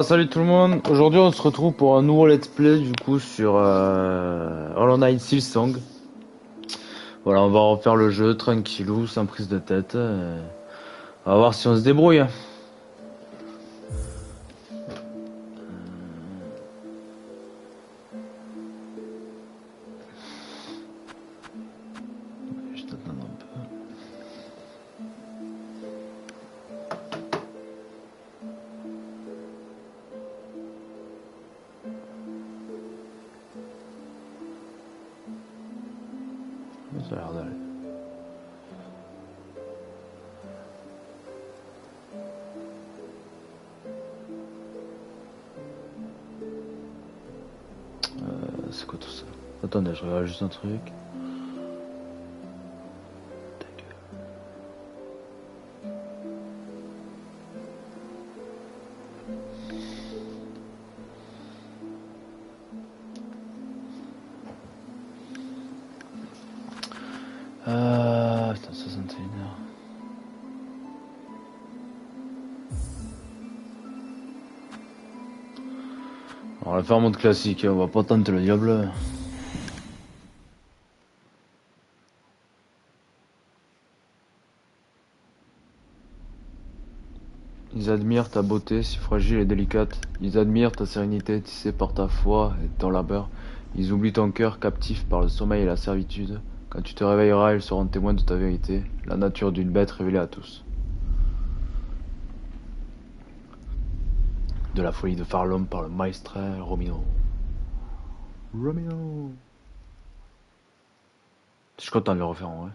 Salut tout le monde, aujourd'hui on se retrouve pour un nouveau let's play du coup sur Hollow Knight Silksong. Voilà, on va refaire le jeu tranquillou, sans prise de tête. On va voir si on se débrouille. Je t'attends un peu. Ça a l'air d'aller. C'est quoi tout ça? Attendez, je regarde juste un truc. Ta gueule. Putain, 61 heures. On va faire en mode classique, on va pas tenter le diable. Ils admirent ta beauté si fragile et délicate. Ils admirent ta sérénité tissée par ta foi et ton labeur. Ils oublient ton cœur captif par le sommeil et la servitude. Quand tu te réveilleras, ils seront témoins de ta vérité, la nature d'une bête révélée à tous. De la folie de phare l'homme par le maestre Romino. Romino. Je suis content de le refaire en vrai.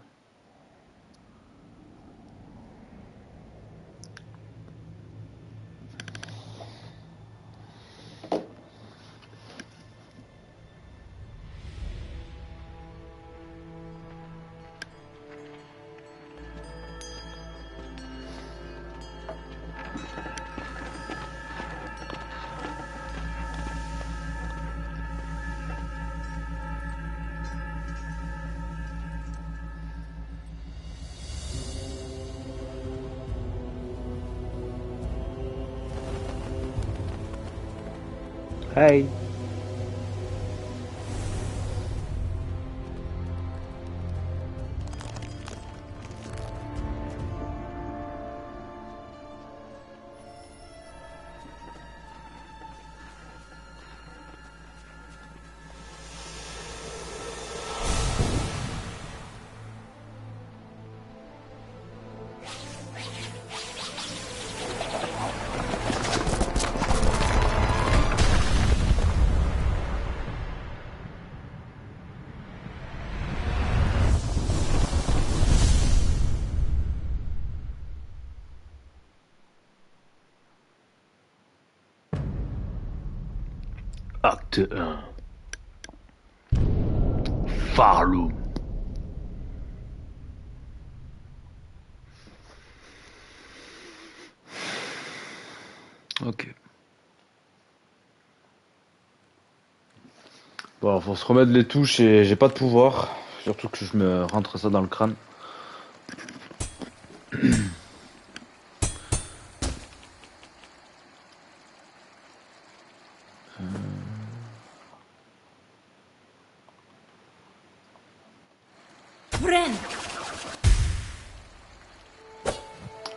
Hey. Acte 1. Farloum. Ok. Bon, alors, faut se remettre les touches et j'ai pas de pouvoir. Surtout que je me rentre ça dans le crâne.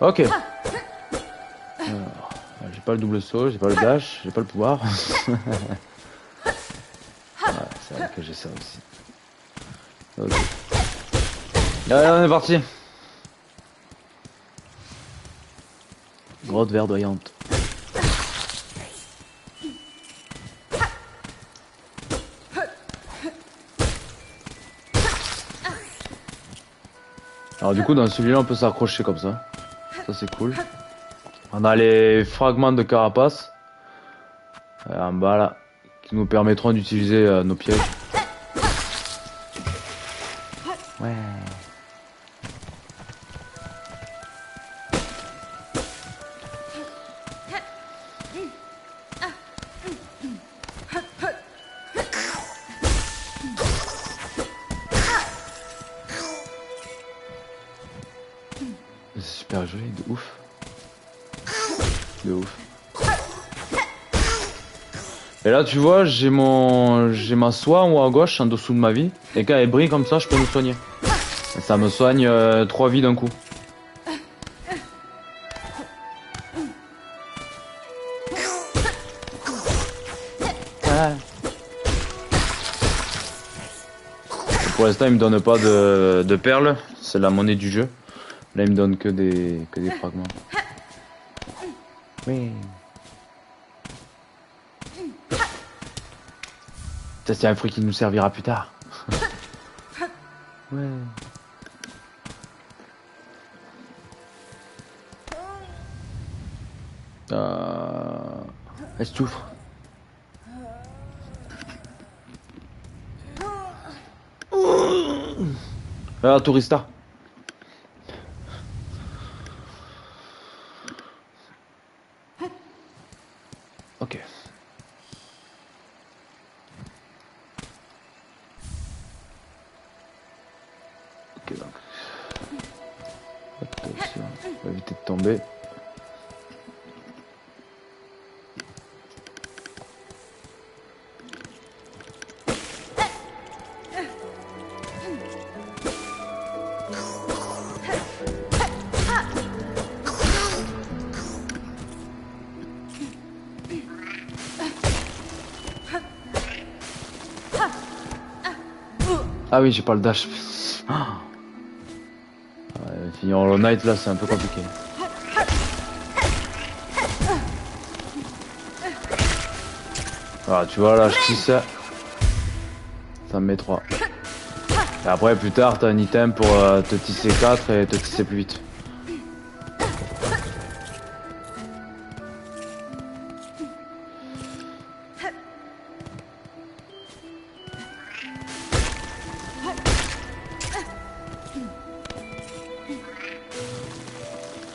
Ok. Alors, j'ai pas le double saut, j'ai pas le dash, j'ai pas le pouvoir. Ouais, c'est vrai que j'ai ça aussi. Ok. Allez, on est parti. Grotte verdoyante. Alors du coup dans celui-là on peut s'accrocher comme ça. Ça c'est cool. On a les fragments de carapace. En bas là. Qui nous permettront d'utiliser nos pièges. Ouais. C'est super joli, de ouf. De ouf. Et là, tu vois, j'ai ma soie en haut à gauche, en dessous de ma vie. Et quand elle brille comme ça, je peux me soigner. Et ça me soigne 3 vies d'un coup. Ah. Pour l'instant, il me donne pas de perles. C'est la monnaie du jeu. Là, il me donne que des fragments. Oui. Ça, c'est un fruit qui nous servira plus tard. Ouais. Elle souffre. Ah, tourista. Ok. Ok, donc. Attention, on va éviter de tomber. Ah oui, j'ai pas le dash. Finir Hollow Knight là, c'est un peu compliqué. Ah, tu vois là, je tisse ça. Ça me met 3. Et après, plus tard, t'as un item pour te tisser 4 et te tisser plus vite.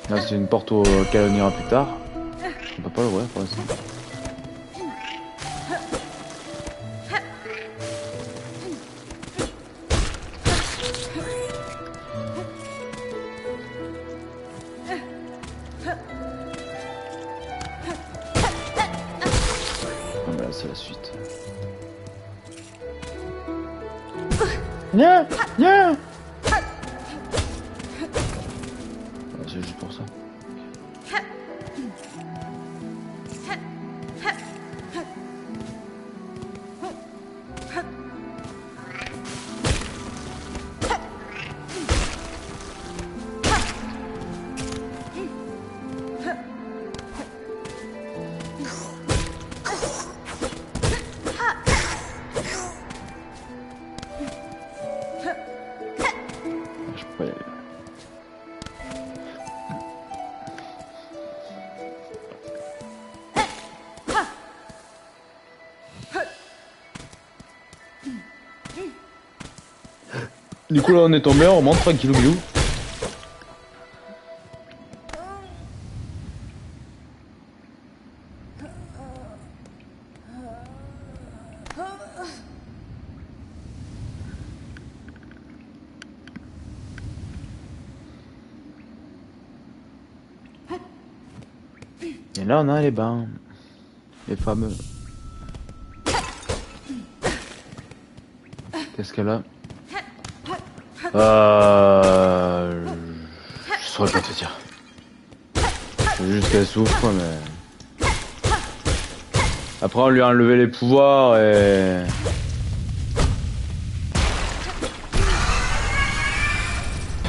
Là, c'est une porte auquel on ira plus tard. On peut pas l'ouvrir pour l'instant. Ah bah là, c'est la suite. Viens, viens. C'est juste pour ça. Je peux pas y aller. Du coup là on est tombé, on remonte tranquillou bilou. Et là on a les bains. Les fameux. Qu'est-ce qu'elle a? Je saurais pas te dire. C'est juste qu'elle souffre, mais... Après, on lui a enlevé les pouvoirs et...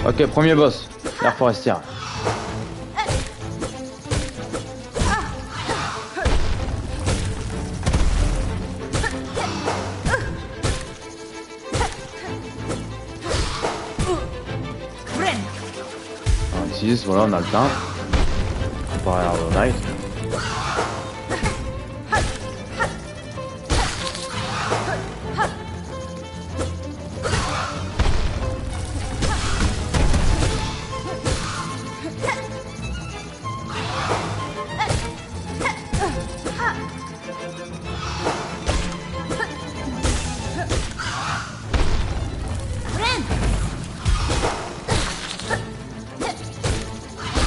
Ok, premier boss. L'air forestière. Voilà, on a le temps. Comparé à Hollow Knight.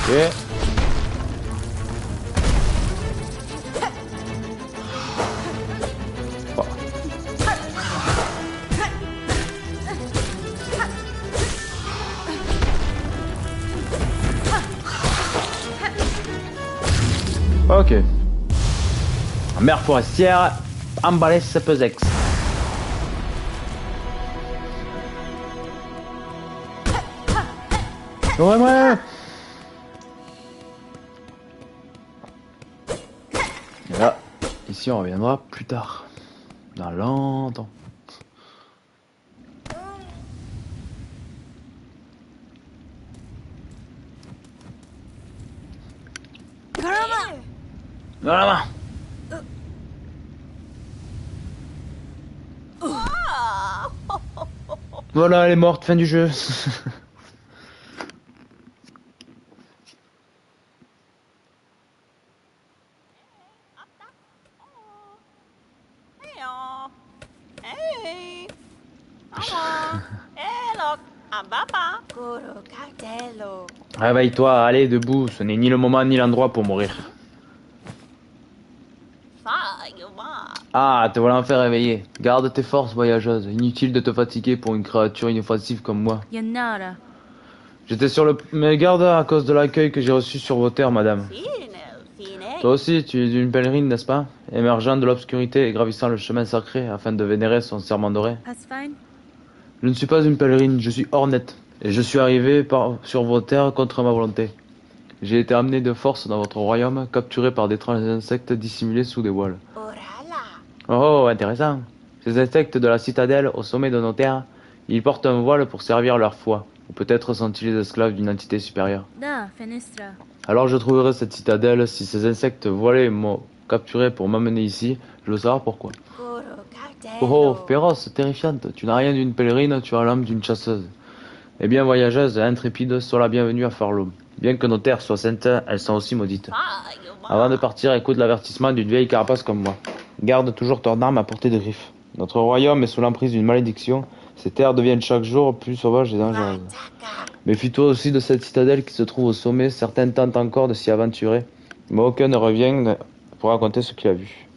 Ok. Ok. Mer forestière, emballé Sepezex. Ouais. Et là, ici on reviendra plus tard. Dans longtemps. Voilà. Voilà, elle est morte, fin du jeu. Réveille-toi, allez, debout, ce n'est ni le moment ni l'endroit pour mourir. Ah, te voilà enfin réveillé. Garde tes forces, voyageuse. Inutile de te fatiguer pour une créature inoffensive comme moi. J'étais sur le mégarde à cause de l'accueil que j'ai reçu sur vos terres, madame. Toi aussi, tu es une pèlerine, n'est-ce pas? Émergeant de l'obscurité et gravissant le chemin sacré afin de vénérer son serment doré. Je ne suis pas une pèlerine, je suis Hornet. Et je suis arrivé sur vos terres contre ma volonté. J'ai été amené de force dans votre royaume, capturé par d'étranges insectes dissimulés sous des voiles. Oh, intéressant. Ces insectes de la citadelle, au sommet de nos terres, ils portent un voile pour servir leur foi. Ou peut-être sont-ils les esclaves d'une entité supérieure. Alors je trouverai cette citadelle si ces insectes voilés m'ont capturé pour m'amener ici. Je veux savoir pourquoi. Oh, féroce, terrifiante. Tu n'as rien d'une pèlerine, tu as l'âme d'une chasseuse. Eh bien, voyageuse et intrépide, sois la bienvenue à Farloom. Bien que nos terres soient saintes, elles sont aussi maudites. Avant de partir, écoute l'avertissement d'une vieille carapace comme moi. Garde toujours ton arme à portée de griffe. Notre royaume est sous l'emprise d'une malédiction. Ces terres deviennent chaque jour plus sauvages et dangereuses. Méfie-toi aussi de cette citadelle qui se trouve au sommet. Certains tentent encore de s'y aventurer, mais aucun ne revient pour raconter ce qu'il a vu.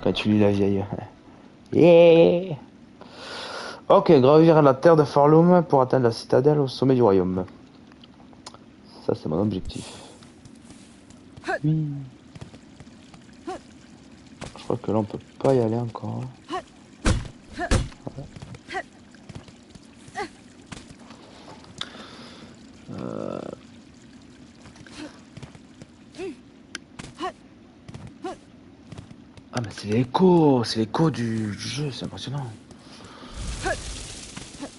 Quand tu lis la vieille. Yeah. Ok, gravir la terre de Farloom pour atteindre la citadelle au sommet du royaume. Ça, c'est mon objectif. Oui. Je crois que là, on peut pas y aller encore. Ah, mais c'est l'écho du jeu, c'est impressionnant.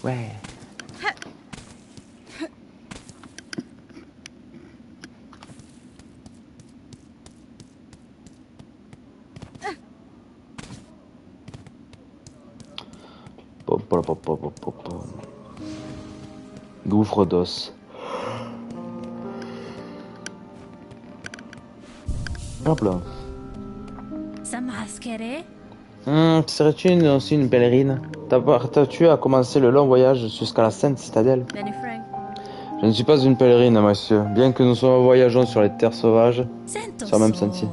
Ouais. Gouffre d'os. Hop là. Serais-tu aussi une pèlerine? T'as-tu à commencer le long voyage jusqu'à la Sainte Citadelle? Je ne suis pas une pèlerine, monsieur. Bien que nous voyageons sur les terres sauvages, sur le même sentier.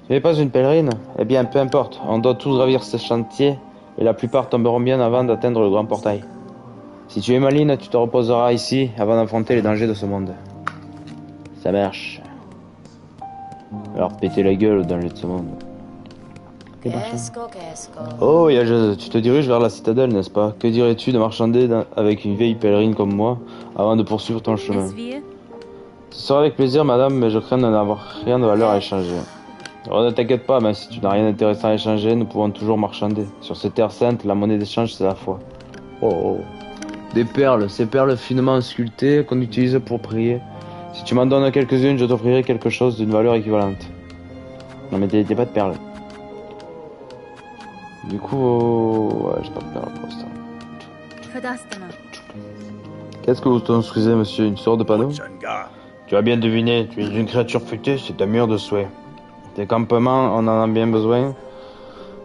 Tu n'es pas une pèlerine? Eh bien, peu importe. On doit tous gravir ces chantiers, et la plupart tomberont bien avant d'atteindre le grand portail. Si tu es maligne, tu te reposeras ici avant d'affronter les dangers de ce monde. Ça marche. Alors péter la gueule aux dangers de ce monde. Oh, voyageuse, tu te diriges vers la citadelle, n'est-ce pas? Que dirais-tu de marchander avec une vieille pèlerine comme moi avant de poursuivre ton chemin? Ce sera avec plaisir, madame, mais je crains de n'avoir rien de valeur à échanger. Alors ne t'inquiète pas, mais si tu n'as rien d'intéressant à échanger, nous pouvons toujours marchander. Sur ces terres saintes, la monnaie d'échange, c'est la foi. Oh. Des perles, ces perles finement sculptées qu'on utilise pour prier. Si tu m'en donnes quelques-unes, je t'offrirai quelque chose d'une valeur équivalente. Non mais t'es pas de perles. Du coup, ouais, j'ai pas de perles pour l'instant. Qu'est-ce que vous construisez, monsieur? Une sorte de panneau? Tu as bien deviné, tu es une créature futée, c'est un mur de souhait. Tes campements, on en a bien besoin.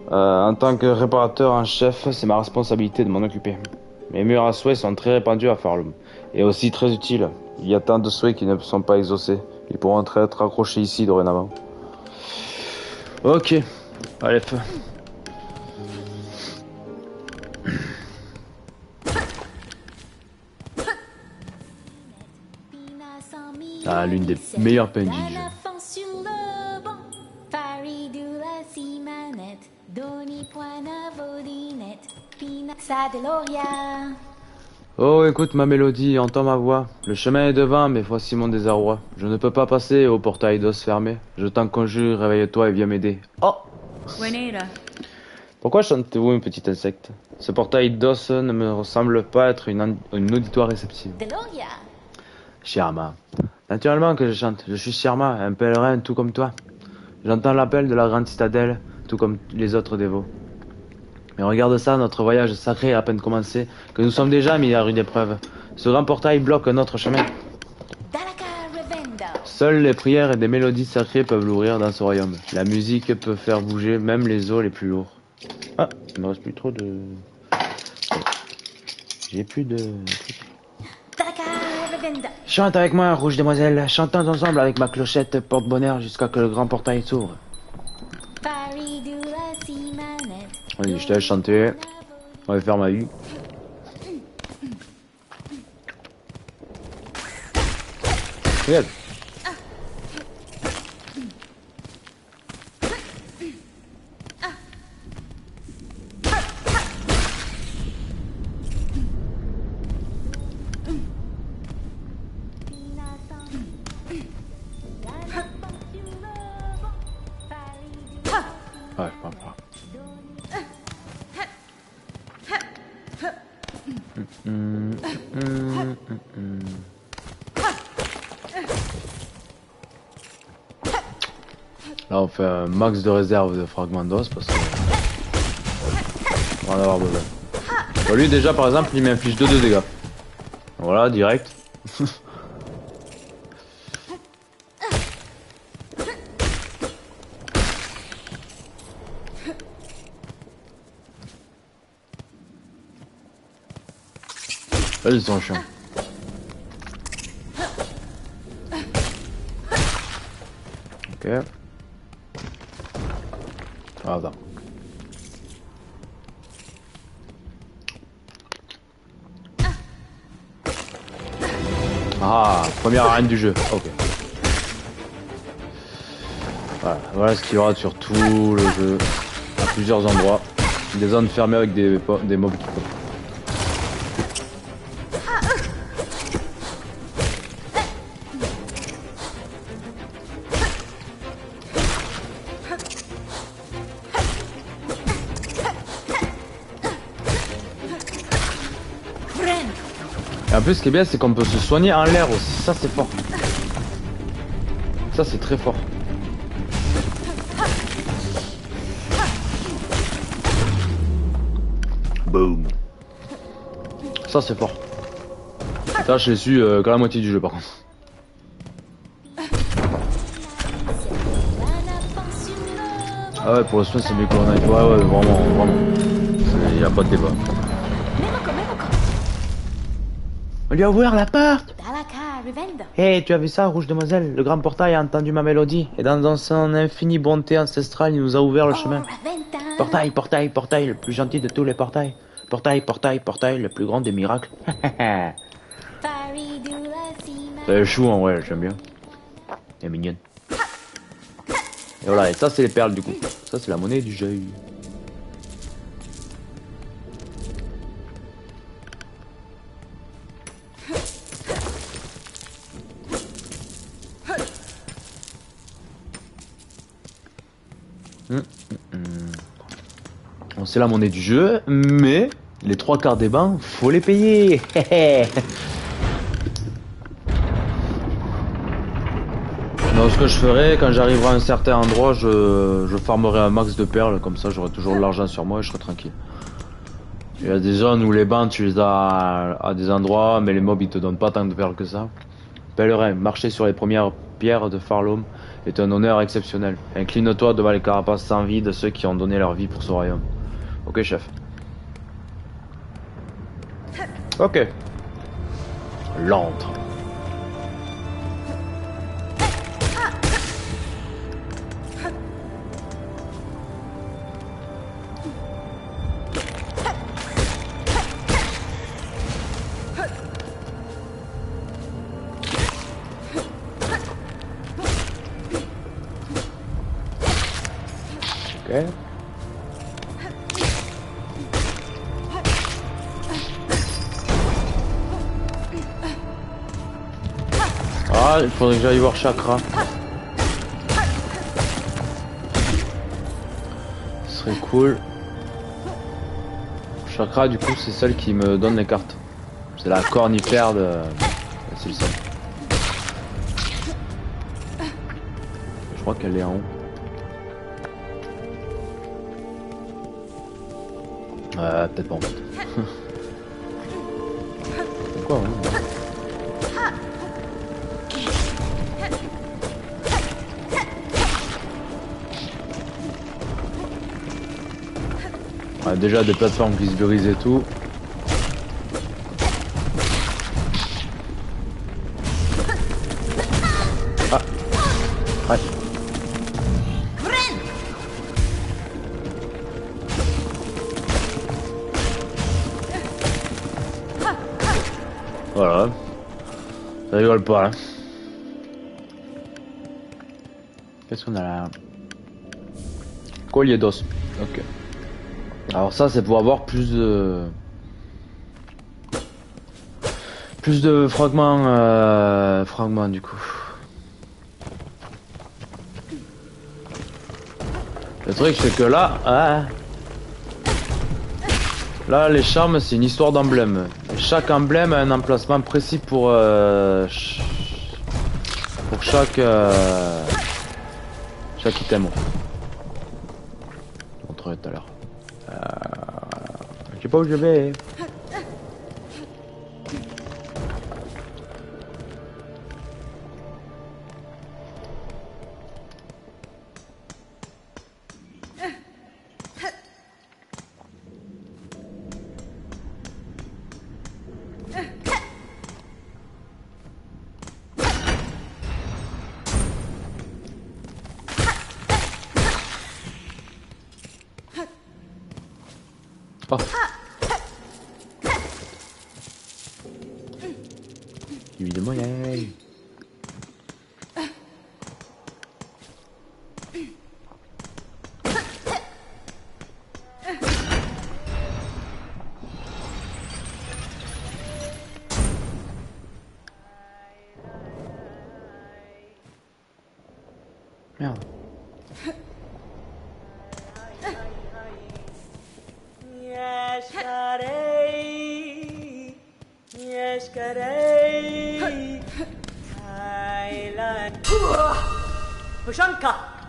En tant que réparateur en chef, c'est ma responsabilité de m'en occuper. Mes murs à souhait sont très répandus à Farloom, et aussi très utiles. Il y a tant de souhaits qui ne sont pas exaucés. Ils pourront être accrochés ici dorénavant. Ok, allez, feu. Ah, l'une des meilleures PNJ du jeu. Oh, écoute ma mélodie, entends ma voix. Le chemin est devant, mais voici mon désarroi. Je ne peux pas passer au portail d'os fermé. Je t'en conjure, réveille-toi et viens m'aider. Oh! Pourquoi chantez-vous, un petit insecte? Ce portail d'os ne me semble pas être une auditoire réceptive. Shyama. Naturellement que je chante. Je suis Shyama, un pèlerin tout comme toi. J'entends l'appel de la grande citadelle, tout comme les autres dévots. Mais regarde ça, notre voyage sacré a à peine commencé, que nous sommes déjà mis à rude épreuve. Ce grand portail bloque notre chemin. Seules les prières et des mélodies sacrées peuvent l'ouvrir dans ce royaume. La musique peut faire bouger même les os les plus lourds. Ah, il me reste plus trop de... J'ai plus de... Chante avec moi, rouge demoiselle. Chantons ensemble avec ma clochette porte-bonheur jusqu'à que le grand portail s'ouvre. Vas-y, je te laisse chanter. On va faire ma vie. Regarde. Ah, je pense pas. Là, on fait un max de réserve de fragments d'os parce qu'on va en avoir besoin. Bon, lui, déjà, par exemple, il m'inflige 2 de dégâts. Voilà, direct. Là, ils sont chiants. Ok. Ah, attends. Ah, première arène du jeu. Ok. Voilà ce qu'il y aura sur tout le jeu. À plusieurs endroits. Des zones fermées avec des mobs qui pop. Et en plus, ce qui est bien, c'est qu'on peut se soigner en l'air aussi. Ça, c'est fort. Ça, c'est très fort. Boom. Ça, c'est fort. Ça, je l'ai su qu'à la moitié du jeu, par contre. Ah ouais, pour le soin, c'est mieux que l'on a. Ouais, ouais, vraiment. Il n'y a pas de débat. On lui a ouvert la porte. Hey, tu as vu ça, rouge demoiselle? Le grand portail a entendu ma mélodie. Et dans son infinie bonté ancestrale, il nous a ouvert le chemin. Portail, le plus gentil de tous les portails. Portail, le plus grand des miracles. C'est chou en vrai, j'aime bien. Elle est mignonne. Et voilà, et ça c'est les perles du coup. Ça c'est la monnaie du jeu. Bon, c'est la monnaie du jeu, mais les 3/4 des bains, faut les payer. Non, ce que je ferai, quand j'arriverai à un certain endroit, je farmerai un max de perles, comme ça j'aurai toujours de l'argent sur moi et je serai tranquille. Il y a des zones où les bancs tu les as à des endroits, mais les mobs ils te donnent pas tant de perles que ça. Pèlerin, marcher sur les premières pierres de Farlome est un honneur exceptionnel. Incline-toi devant les carapaces sans vie de ceux qui ont donné leur vie pour ce royaume. Ok, chef. Ok. L'antre. Ok. Ah, il faudrait que j'aille voir Chakra. Ce serait cool. Chakra, du coup, c'est celle qui me donne les cartes. C'est la cornifère de... C'est le seul. Je crois qu'elle est en haut. Peut-être pas en fait. Pourquoi hein ouais, déjà des plateformes qui se brisent et tout. Ah ouais. Voilà. Ça rigole pas, hein. Qu'est-ce qu'on a là? Collier d'os. Ok. Alors ça, c'est pour avoir plus de fragments, fragments du coup. Le truc, c'est que là, là, les charmes, c'est une histoire d'emblème. Chaque emblème a un emplacement précis pour chaque item. Je vous montrerai tout à l'heure. Je sais pas où je vais. Oh. Évidemment, yay. Merde.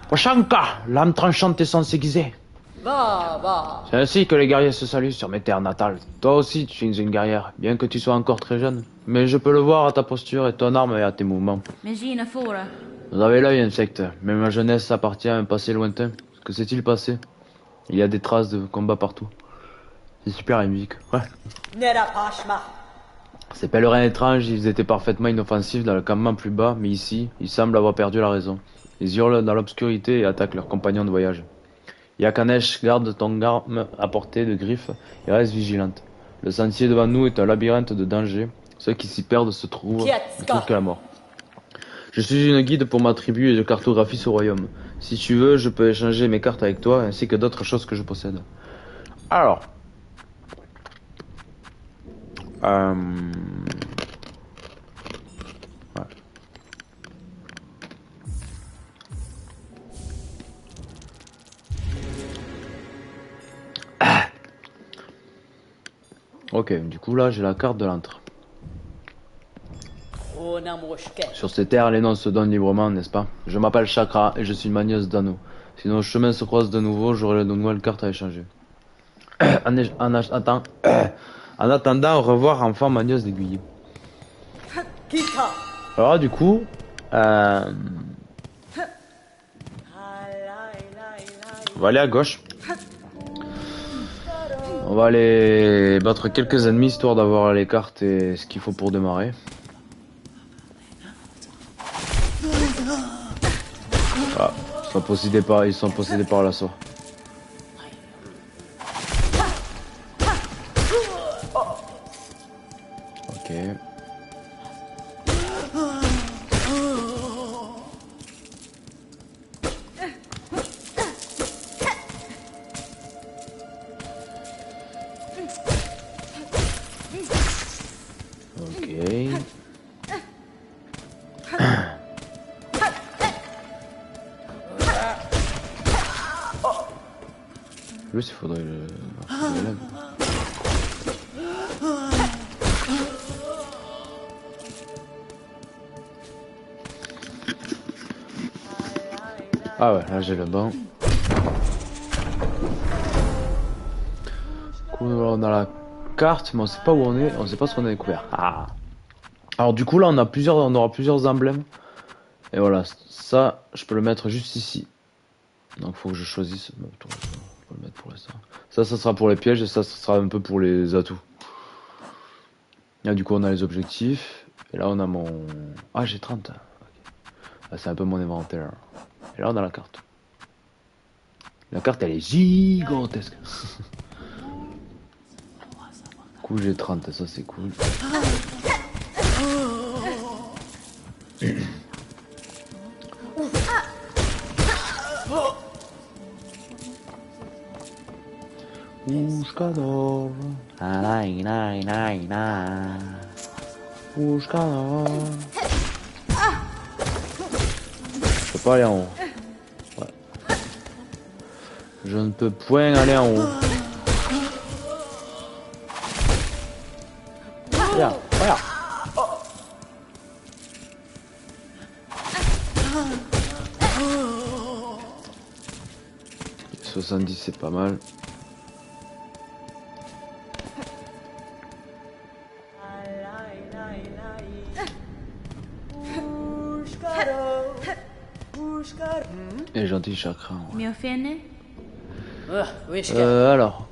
Poshanka, l'âme tranchante et sans s'aiguiser. C'est ainsi que les guerriers se saluent sur mes terres natales. Toi aussi, tu es une guerrière, bien que tu sois encore très jeune. Mais je peux le voir à ta posture et ton arme et à tes mouvements. Vous avez l'œil, insecte, mais ma jeunesse appartient à un passé lointain. Que s'est-il passé? Il y a des traces de combat partout. C'est super la musique, ouais. Ces pèlerins étranges, ils étaient parfaitement inoffensifs dans le campement plus bas, mais ici, ils semblent avoir perdu la raison. Ils hurlent dans l'obscurité et attaquent leurs compagnons de voyage. Yakanesh, garde ton arme à portée de griffes et reste vigilante. Le sentier devant nous est un labyrinthe de dangers. Ceux qui s'y perdent ne trouvent que la mort. Je suis une guide pour ma tribu et je cartographie ce royaume. Si tu veux, je peux échanger mes cartes avec toi ainsi que d'autres choses que je possède. Alors. Ouais. Ok, du coup là j'ai la carte de l'antre. Sur ces terres, les noms se donnent librement, n'est-ce pas? Je m'appelle Chakra et je suis une manieuse d'anneaux. Si nos chemins se croisent de nouveau, j'aurai de nouvelles cartes à échanger. En attendant, au revoir, enfant manieuse d'aiguille. Alors du coup, on va aller à gauche. On va aller battre quelques ennemis histoire d'avoir les cartes et ce qu'il faut pour démarrer. Ah, ils sont possédés par l'assaut. Ok. Plus, il faudrait le... l'élève. Ah ouais, là j'ai le banc. Du coup, on a la carte, mais on sait pas où on est, on sait pas ce qu'on a découvert. Ah. Alors du coup là on aura plusieurs emblèmes. Et voilà, ça, je peux le mettre juste ici. Donc faut que je choisisse. Bon, attends, je peux le mettre pour ça. Ça sera pour les pièges et ça sera un peu pour les atouts. Là du coup on a les objectifs. Et là on a mon... Ah j'ai 30. Okay. Ah, c'est un peu mon inventaire. Et là on a la carte. La carte elle est gigantesque. Du coup j'ai 30, ça c'est cool. Buscador. Buscador. Je peux pas aller en haut. Ouais. Je ne peux point aller en haut. Regarde, regarde. 70 c'est pas mal. Et gentil chakra. Ouais. Alors.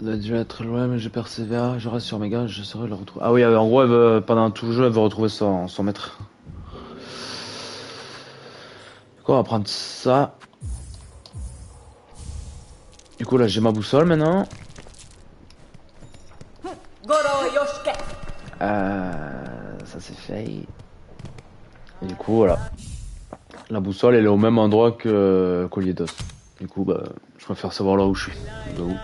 Elle a dû être loin, mais je persévère. Je reste sur mes gars, je saurai le retrouver. Ah oui, en gros, pendant tout le jeu, elle veut retrouver son maître. Du coup, on va prendre ça. Du coup, là, j'ai ma boussole maintenant. Ça c'est fait. Et du coup, voilà. La boussole, elle est au même endroit que collier d'os. Du coup, bah, je préfère savoir là où je suis. De où. Là,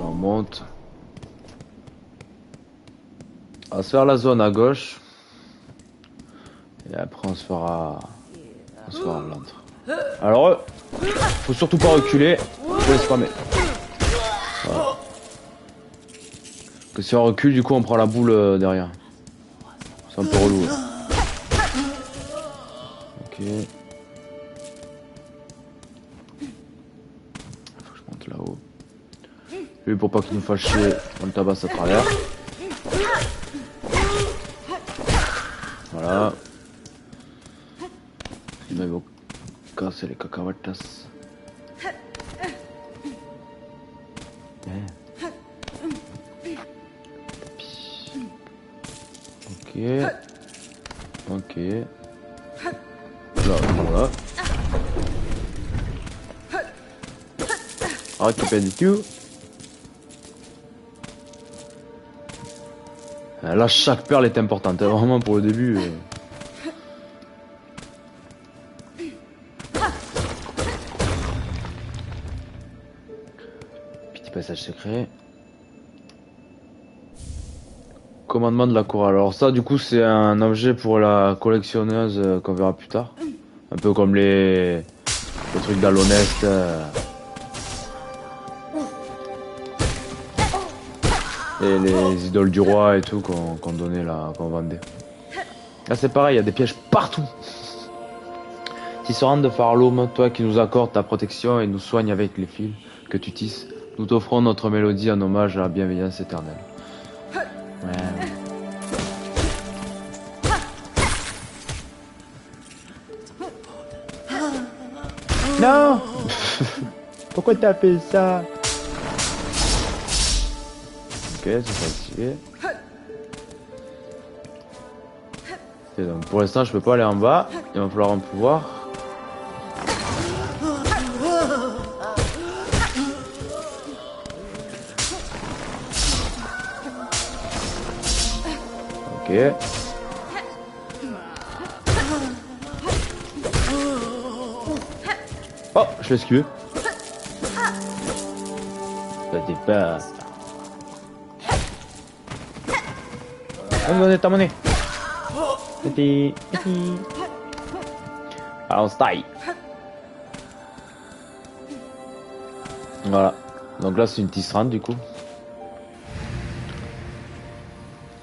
on monte. On va se faire la zone à gauche. Et après, on se fera l'autre. Alors, faut surtout pas reculer. Faut les spammer. Voilà. Que si on recule, du coup, on prend la boule derrière. C'est un peu relou. Ok. Faut que je monte là-haut. Lui, pour pas qu'il nous fasse chier, on le tabasse à travers. Voilà. Sinon, il va casser les cacahuètes. Ok. Ok. Là, voilà. Récupère du tout. Là, chaque perle est importante, vraiment pour le début. Petit passage secret. Commandement de la chorale. Alors ça, du coup, c'est un objet pour la collectionneuse qu'on verra plus tard. Un peu comme les trucs d'Alonest. Et les idoles du roi et tout qu'on donnait là, qu'on vendait. Là c'est pareil, il y a des pièges partout. Tisserand de Farlome, toi qui nous accordes ta protection et nous soigne avec les fils que tu tisses, nous t'offrons notre mélodie en hommage à la bienveillance éternelle. Ouais. Non. Pourquoi t'as fait ça? Ok, c'est facile. Et donc pour l'instant je peux pas aller en bas, il va falloir un pouvoir. Ok. Oh, je l'ai esquivé. Ça dépasse. Ta monnaie. Petit. Alors on se taille. Voilà. Donc là, c'est une tisserande du coup.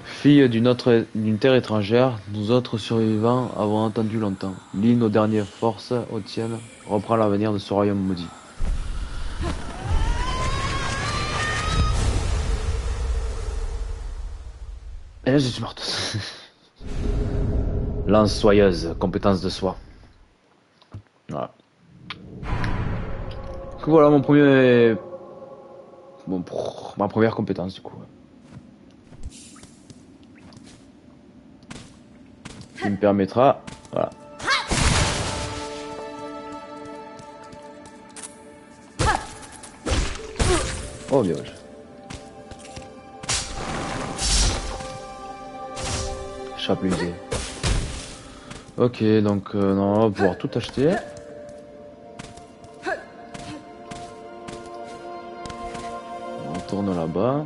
Fille d'une terre étrangère, nous autres survivants avons attendu longtemps. L'île, nos dernières forces obtiennent, reprend l'avenir de ce royaume maudit. Et là, je suis morte. Lance soyeuse, compétence de soi. Voilà. Du coup, voilà ma première compétence du coup. Qui me permettra, voilà. Oh bien. Chape musée. Ok, donc non, on va pouvoir tout acheter. On tourne là-bas.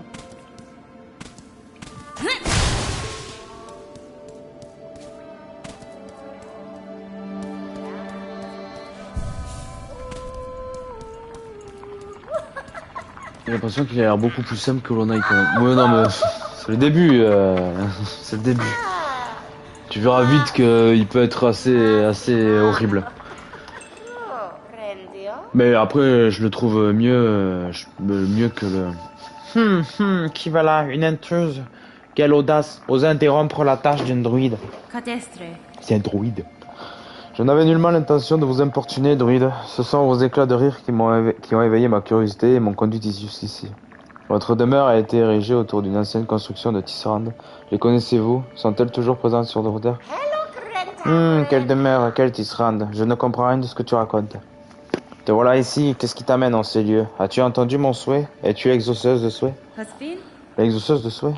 J'ai l'impression qu'il a l'air beaucoup plus simple que l'on a quand même. Ouais, non, mais c'est le début. C'est le début. Tu verras vite qu'il peut être assez horrible. Mais après, je le trouve mieux que le. Qui va là? Une intruse? Quelle audace! Oser interrompre la tâche d'un druide. C'est un druide. Je n'avais nullement l'intention de vous importuner, druide. Ce sont vos éclats de rire qui ont éveillé ma curiosité et m'ont conduit jusqu'ici. Votre demeure a été érigée autour d'une ancienne construction de tisserandes. Les connaissez-vous? Sont-elles toujours présentes sur vos terres? Quelle demeure, quelle tisserande. Je ne comprends rien de ce que tu racontes. Te voilà ici, qu'est-ce qui t'amène en ces lieux? As-tu entendu mon souhait? Es-tu exauceuse de souhait? L'exauceuse de souhait?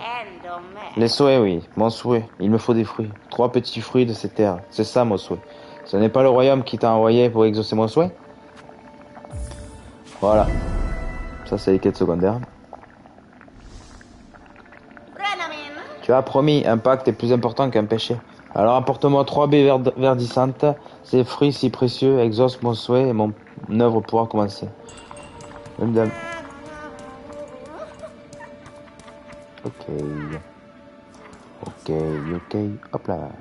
Les souhaits, oui, mon souhait. Il me faut des fruits. 3 petits fruits de ces terres. C'est ça, mon souhait. Ce n'est pas le royaume qui t'a envoyé pour exaucer mon souhait? Voilà. Ça, c'est les quêtes secondaires. Tu as promis, un pacte est plus important qu'un péché. Alors apporte-moi 3 baies verdissantes. Ces fruits si précieux exaucent mon souhait et mon œuvre pourra commencer. Madame. Ok. Ok. Hop là. Alors,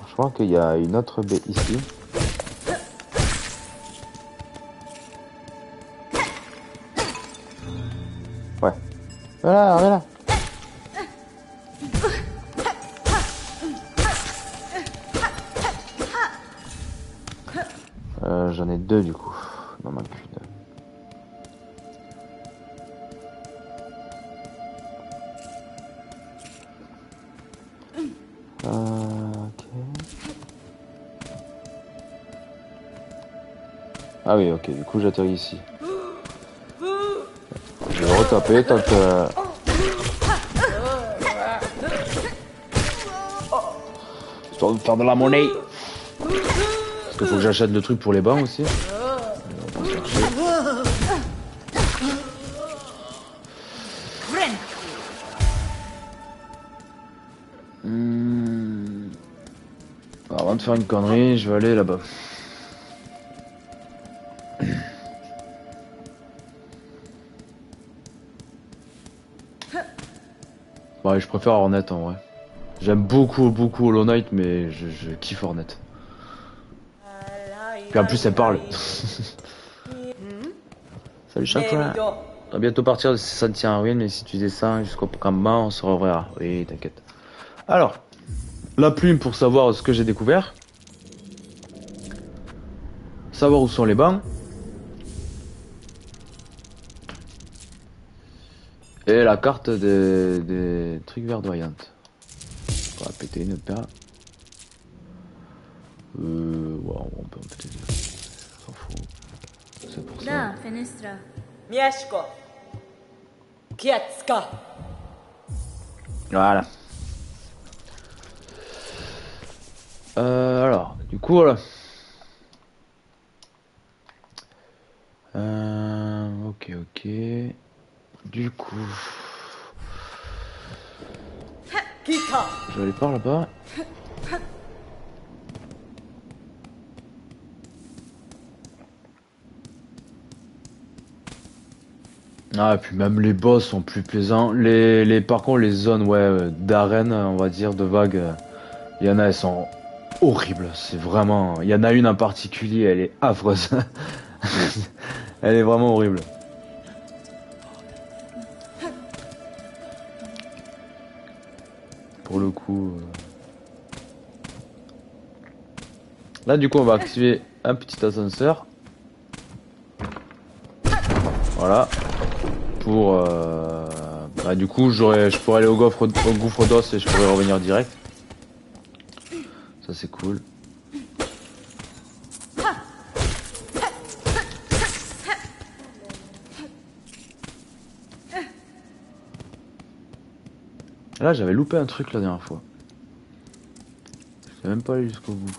je crois qu'il y a une autre baie ici. Ouais. Voilà. J'en ai 2 du coup. Il m'en manque une. Ok. Ah oui, ok, du coup j'atterris ici. Je vais retaper tant que... Histoire de faire de la monnaie. Parce qu'il faut que j'achète le truc pour les bancs aussi. Alors, avant de faire une connerie, je vais aller là-bas. Ouais, je préfère Hornet en vrai. J'aime beaucoup Hollow Knight, mais je kiffe Hornet. Puis en plus, elle parle. Salut chacun. On va bientôt partir de ces sentiers en ruine, mais si tu descends jusqu'au campement, on se reverra. Oui, t'inquiète. Alors, la plume pour savoir ce que j'ai découvert. Savoir où sont les bancs. Et la carte des trucs verdoyantes. On va péter une paire. Ouais, on peut en péter deux. On s'en fout. C'est pour ça. Voilà. Alors, du coup, voilà. Ok. Du coup... Je vais aller par là-bas. Ah, et puis même les boss sont plus plaisants. Par contre, les zones, ouais, d'arène, on va dire, de vagues, il y en a, elles sont horribles. C'est vraiment. Il y en a une en particulier, elle est affreuse. Elle est vraiment horrible. Pour le coup. Là, du coup, on va activer un petit ascenseur. Voilà. Pour. Bah, du coup, je pourrais aller au gouffre d'os et je pourrais revenir direct. Ça, c'est cool. Là, j'avais loupé un truc la dernière fois. Je sais même pas aller jusqu'au bout.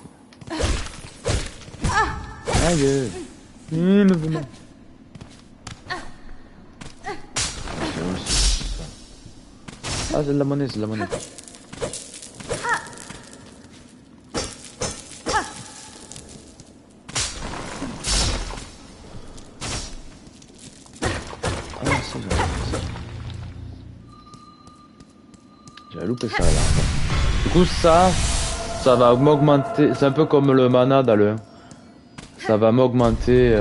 Aïe. Mais vraiment. Ah, c'est de la monnaie, c'est de la monnaie. Ah, ça, j'avais loupé ça là. Du coup, ça va m'augmenter. C'est un peu comme le mana dans le 1. Ça va m'augmenter.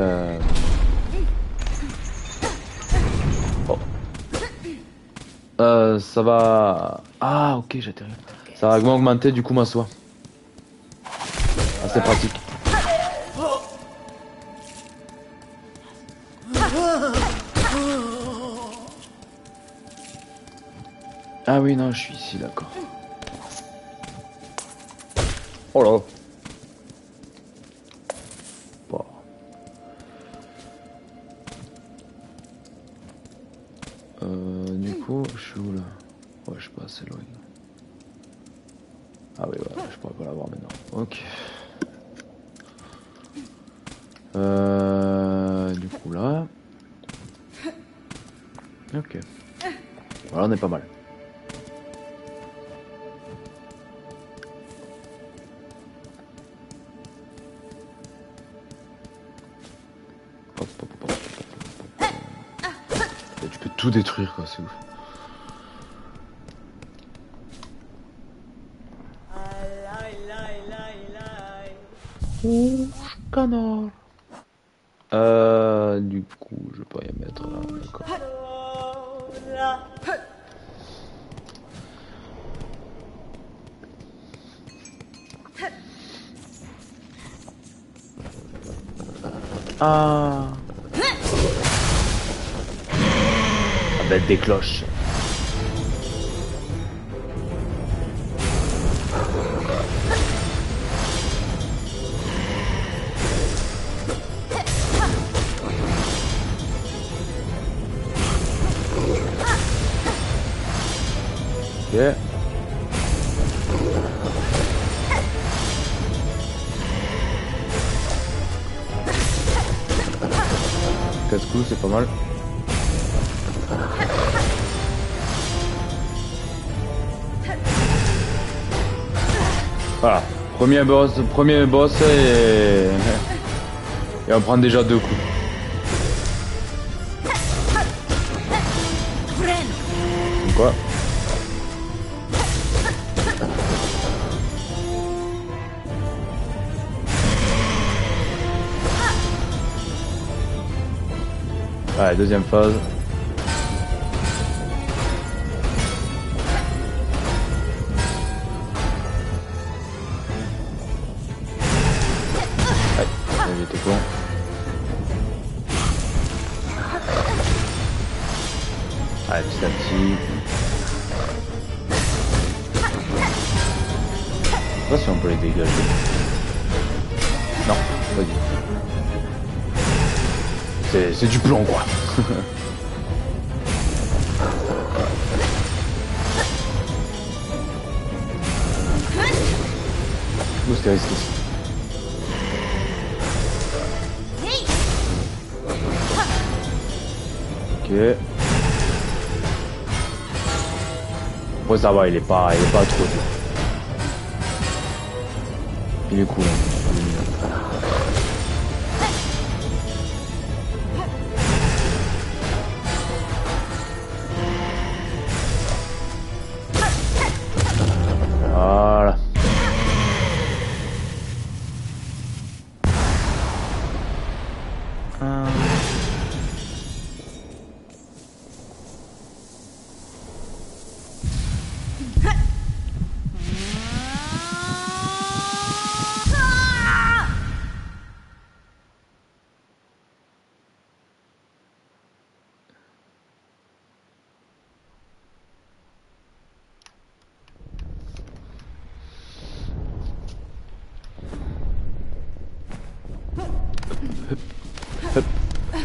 Ça va. Ah, ok, j'atterris. Ça va m'augmenter du coup ma soie. Ah, c'est pratique. Ah oui, non, je suis ici, d'accord. Oh là. Bon. Du coup, je suis où là? Ouais, je suis pas assez loin. Ah oui, ouais, je pourrais pas l'avoir maintenant. Ok. Du coup là. Ok. Voilà, on est pas mal. Hop, hop, hop, hop, hop, hop. Et tu peux tout détruire quoi, c'est ouf. Ouh, canard. Du coup, je vais pas y mettre là, d'accord. Ah. La bête des cloches. Ok. Casse-cou, c'est pas mal. Voilà. Premier boss et on prend déjà 2 coups. Quoi? Allez, deuxième phase. Allez, j'étais con. Allez, petit à petit. Je sais pas si on peut les dégager. Non, pas du tout. C'est du plomb quoi. Ouh, c'était risqué. Ok. Ouais, ça va, il est pas trop dur. Il est cool. Hein. Hop,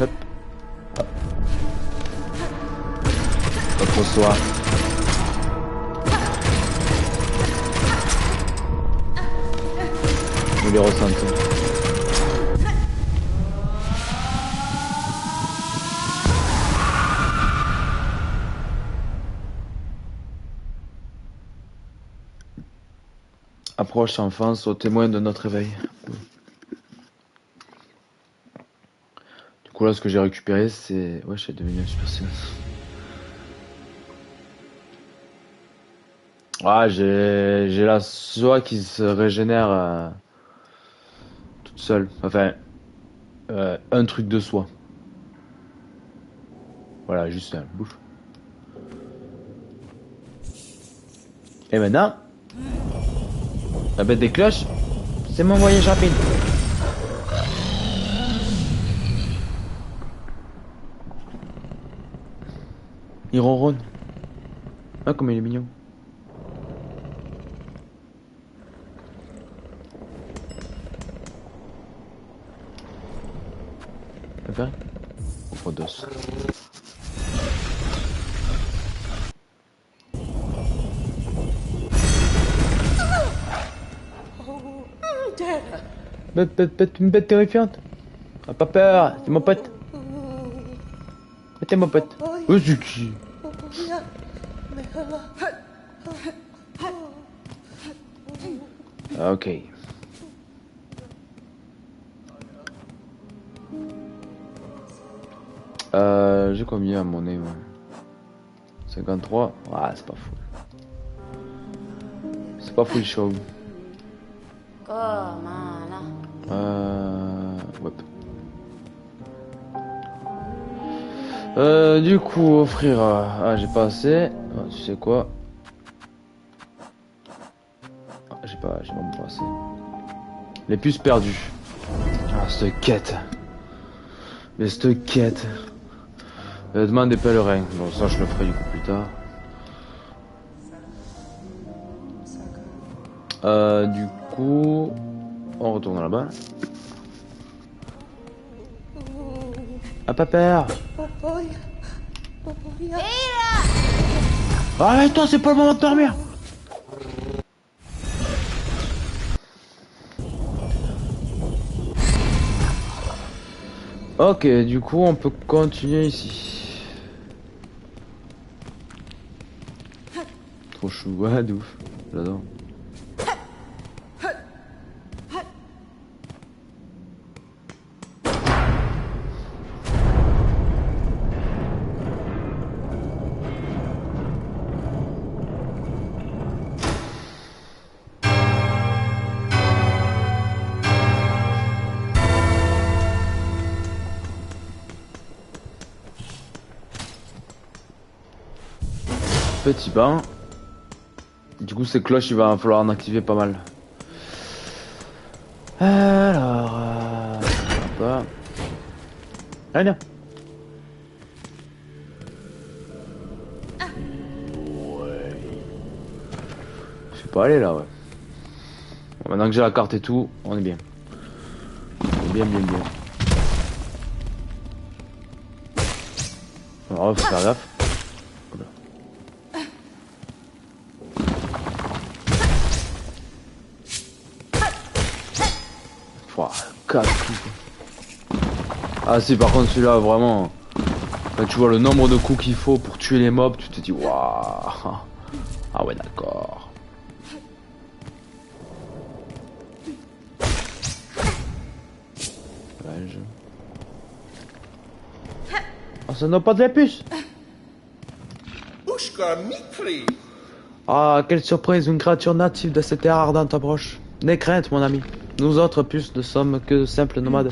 hop. Votre soir. Vous les ressentez. Approche enfant, sois témoin de notre éveil. Du coup là ce que j'ai récupéré c'est... Ouais, j'ai devenu un super silence. Ah, j'ai la soie qui se régénère toute seule. Enfin, un truc de soie. Voilà, juste un bouche. Et maintenant, la bête des cloches, c'est mon voyage rapide. Il ronronne. Ah, comme il est mignon. Faire offre d'os. Une bête terrifiante. Ah, pas peur, c'est mon pote. C'est mon pote. Oh, c'est qui? Ok. J'ai combien à mon nez, moi? 53? Ah, c'est pas fou. C'est pas full show. Ouais. Du coup, offrir... Ah, j'ai pas assez. Ah, tu sais quoi? Ah, j'ai vraiment pas assez. Les puces perdues. Ah, cette quête. Mais cette quête. Demande des pèlerins. Bon, ça, je le ferai du coup plus tard. Du coup... On retourne là-bas. Ah, pas peur. Arrête-toi, c'est pas le moment de dormir. Ok, du coup, on peut continuer ici. Trop chou, ouais, de ouf. J'adore. Petit banc. Du coup, ces cloches, il va falloir en activer pas mal. Alors... Hop. Allez, viens. Ouais. Je sais pas aller là, ouais. Bon, maintenant que j'ai la carte et tout, on est bien. On est bien. Alors, faut faire gaffe. Ah si, par contre celui-là vraiment, quand tu vois le nombre de coups qu'il faut pour tuer les mobs, tu te dis waouh. Ah ouais, d'accord. Oh, ça n'a pas de la puce. Ah, quelle surprise, une créature native de cette terre ardente approche. N'aie crainte, mon ami. Nous autres puces ne sommes que de simples nomades.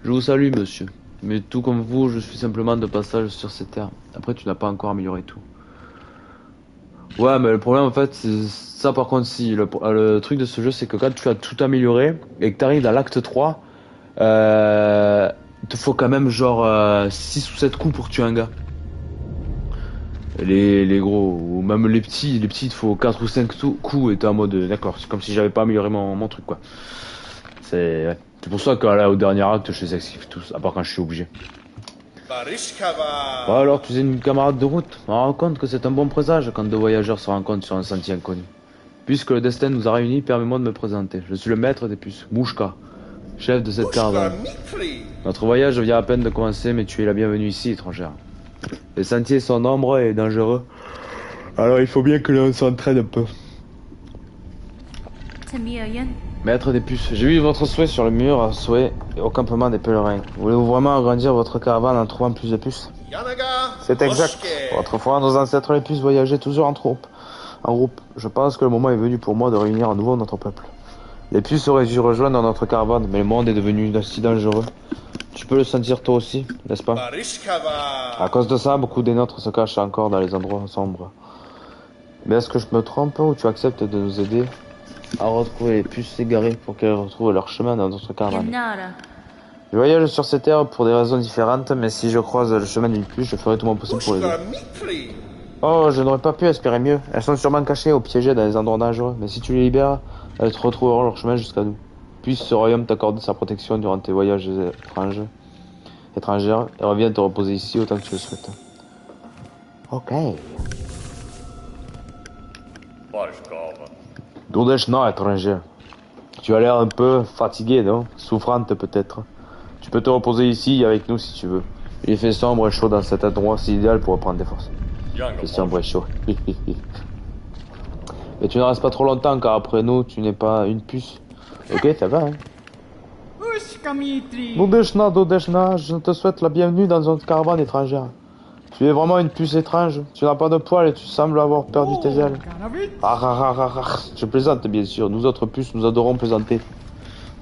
Je vous salue, monsieur. Mais tout comme vous, je suis simplement de passage sur cette terre. Après, tu n'as pas encore amélioré tout. Ouais, mais le problème, en fait, c'est ça, par contre, si. Le truc de ce jeu, c'est que quand tu as tout amélioré et que tu arrives à l'acte 3, il te faut quand même genre 6 ou 7 coups pour tuer un gars. Les gros, ou même les petits, il te faut 4 ou 5 coups et t'es en mode d'accord, c'est comme si j'avais pas amélioré mon truc quoi. C'est C'est pour ça qu'à là, au dernier acte, je les esquive tous, à part quand je suis obligé. Bah alors, tu es une camarade de route. On rend compte que c'est un bon présage quand deux voyageurs se rencontrent sur un sentier inconnu. Puisque le destin nous a réunis, permets-moi de me présenter. Je suis le maître des puces, Mouchka, chef de cette caravane. Notre voyage vient à peine de commencer, mais tu es la bienvenue ici, étrangère. Les sentiers sont nombreux et dangereux, alors il faut bien que l'on s'entraide un peu. Maître des puces, j'ai vu votre souhait sur le mur à souhait au campement des pèlerins. Voulez-vous vraiment agrandir votre caravane en trouvant plus de puces? C'est exact. Autrefois, nos ancêtres les puces voyageaient toujours en troupe. En groupe. Je pense que le moment est venu pour moi de réunir à nouveau notre peuple. Les puces auraient dû rejoindre notre caravane, mais le monde est devenu si dangereux. Tu peux le sentir toi aussi, n'est-ce pas? À cause de ça, beaucoup des nôtres se cachent encore dans les endroits sombres. Mais est-ce que je me trompe ou tu acceptes de nous aider à retrouver les puces égarées pour qu'elles retrouvent leur chemin dans notre caravane? Je voyage sur ces terres pour des raisons différentes, mais si je croise le chemin d'une puce, je ferai tout mon possible pour les aider. Oh, je n'aurais pas pu espérer mieux. Elles sont sûrement cachées ou piégées dans des endroits dangereux, mais si tu les libères, elles te retrouveront leur chemin jusqu'à nous. Puisse ce royaume t'accorder sa protection durant tes voyages étrangères et reviens te reposer ici autant que tu le souhaites. Ok. Dodeshna, étranger. Tu as l'air un peu fatigué, non? Souffrante peut-être. Tu peux te reposer ici avec nous si tu veux. Il fait sombre et chaud dans cet endroit, c'est idéal pour reprendre des forces. C'est sombre et chaud. Mais tu ne restes pas trop longtemps car après nous, tu n'es pas une puce. Ok, ça va, hein? Dodeshna, je te souhaite la bienvenue dans notre caravane étrangère. Tu es vraiment une puce étrange. Tu n'as pas de poils et tu sembles avoir perdu tes ailes. Je plaisante, bien sûr. Nous autres puces, nous adorons plaisanter.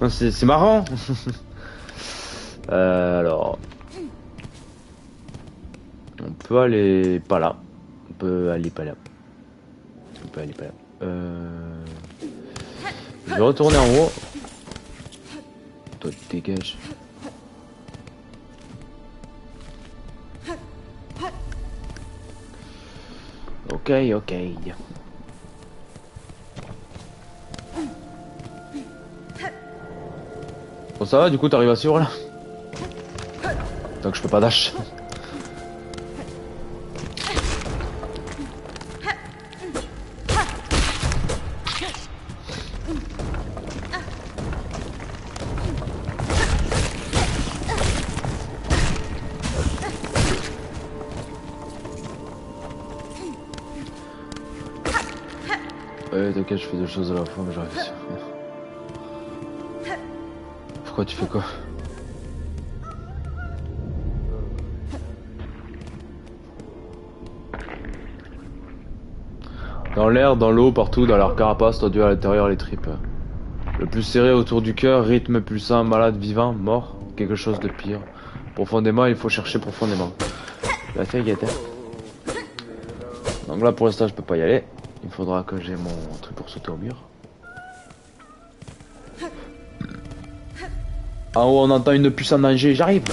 C'est marrant. Alors... On peut aller pas là. On peut aller pas là. On peut aller pas là. Je vais retourner en haut. Toi, tu dégages. Ok. Bon, ça va, du coup, t'arrives à suivre là? Tant que je peux pas dash. Ouais, t'inquiète, je fais deux choses à la fois, mais j'arrive à suivre. Pourquoi tu fais quoi? Dans l'air, dans l'eau, partout, dans leur carapace, tendu à l'intérieur les tripes. Le plus serré autour du cœur, rythme pulsant, malade, vivant, mort, quelque chose de pire. Profondément, il faut chercher profondément. La fait Gaëtan. Donc là, pour l'instant, je peux pas y aller. Il faudra que j'ai mon truc pour sauter au mur. En haut, on entend une puce en danger, j'arrive.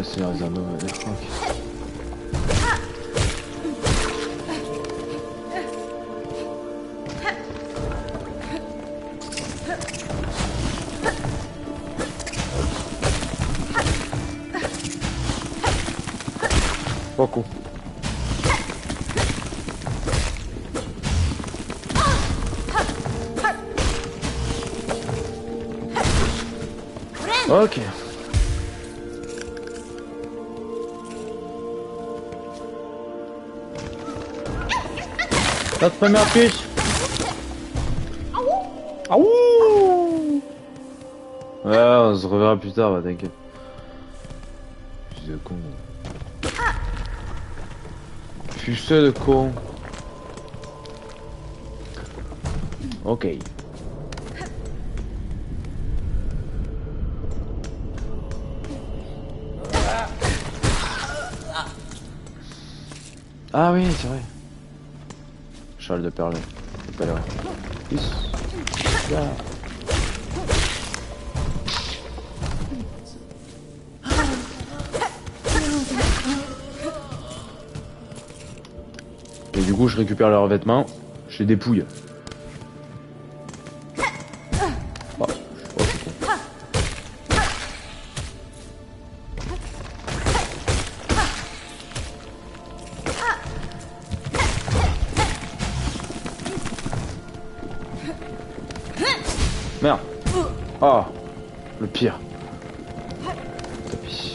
C'est les anneaux, beaucoup. Ok. Notre première puce. Ah ouh. Ouais, on se reverra plus tard, bah, t'inquiète. Puce de con. Puce de con. Ok. Ah oui, c'est vrai. Châle de perle. De pèlerin. Yes. Là. Et du coup, je récupère leurs vêtements. Je les dépouille. Oh, oh c'est con. Merde. Oh, le pire. Tapis.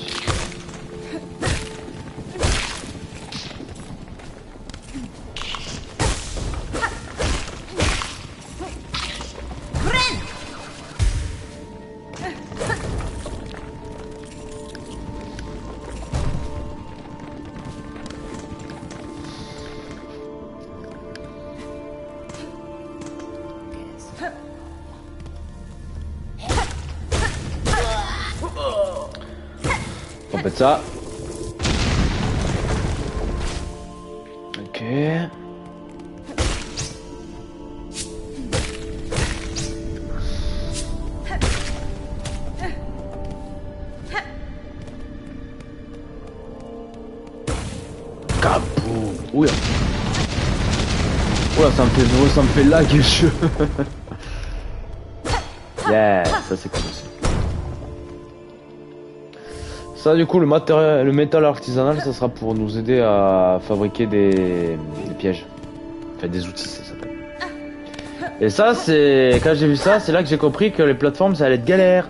On fait ça. Ok. Kaboum. Ouh. Ouah, ça me fait lag le jeu. Yeah, ça c'est cool aussi. Ça du coup le matériel, le métal artisanal, ça sera pour nous aider à fabriquer des pièges. Enfin des outils ça s'appelle. Et ça c'est, quand j'ai vu ça, c'est là que j'ai compris que les plateformes ça allait être galère.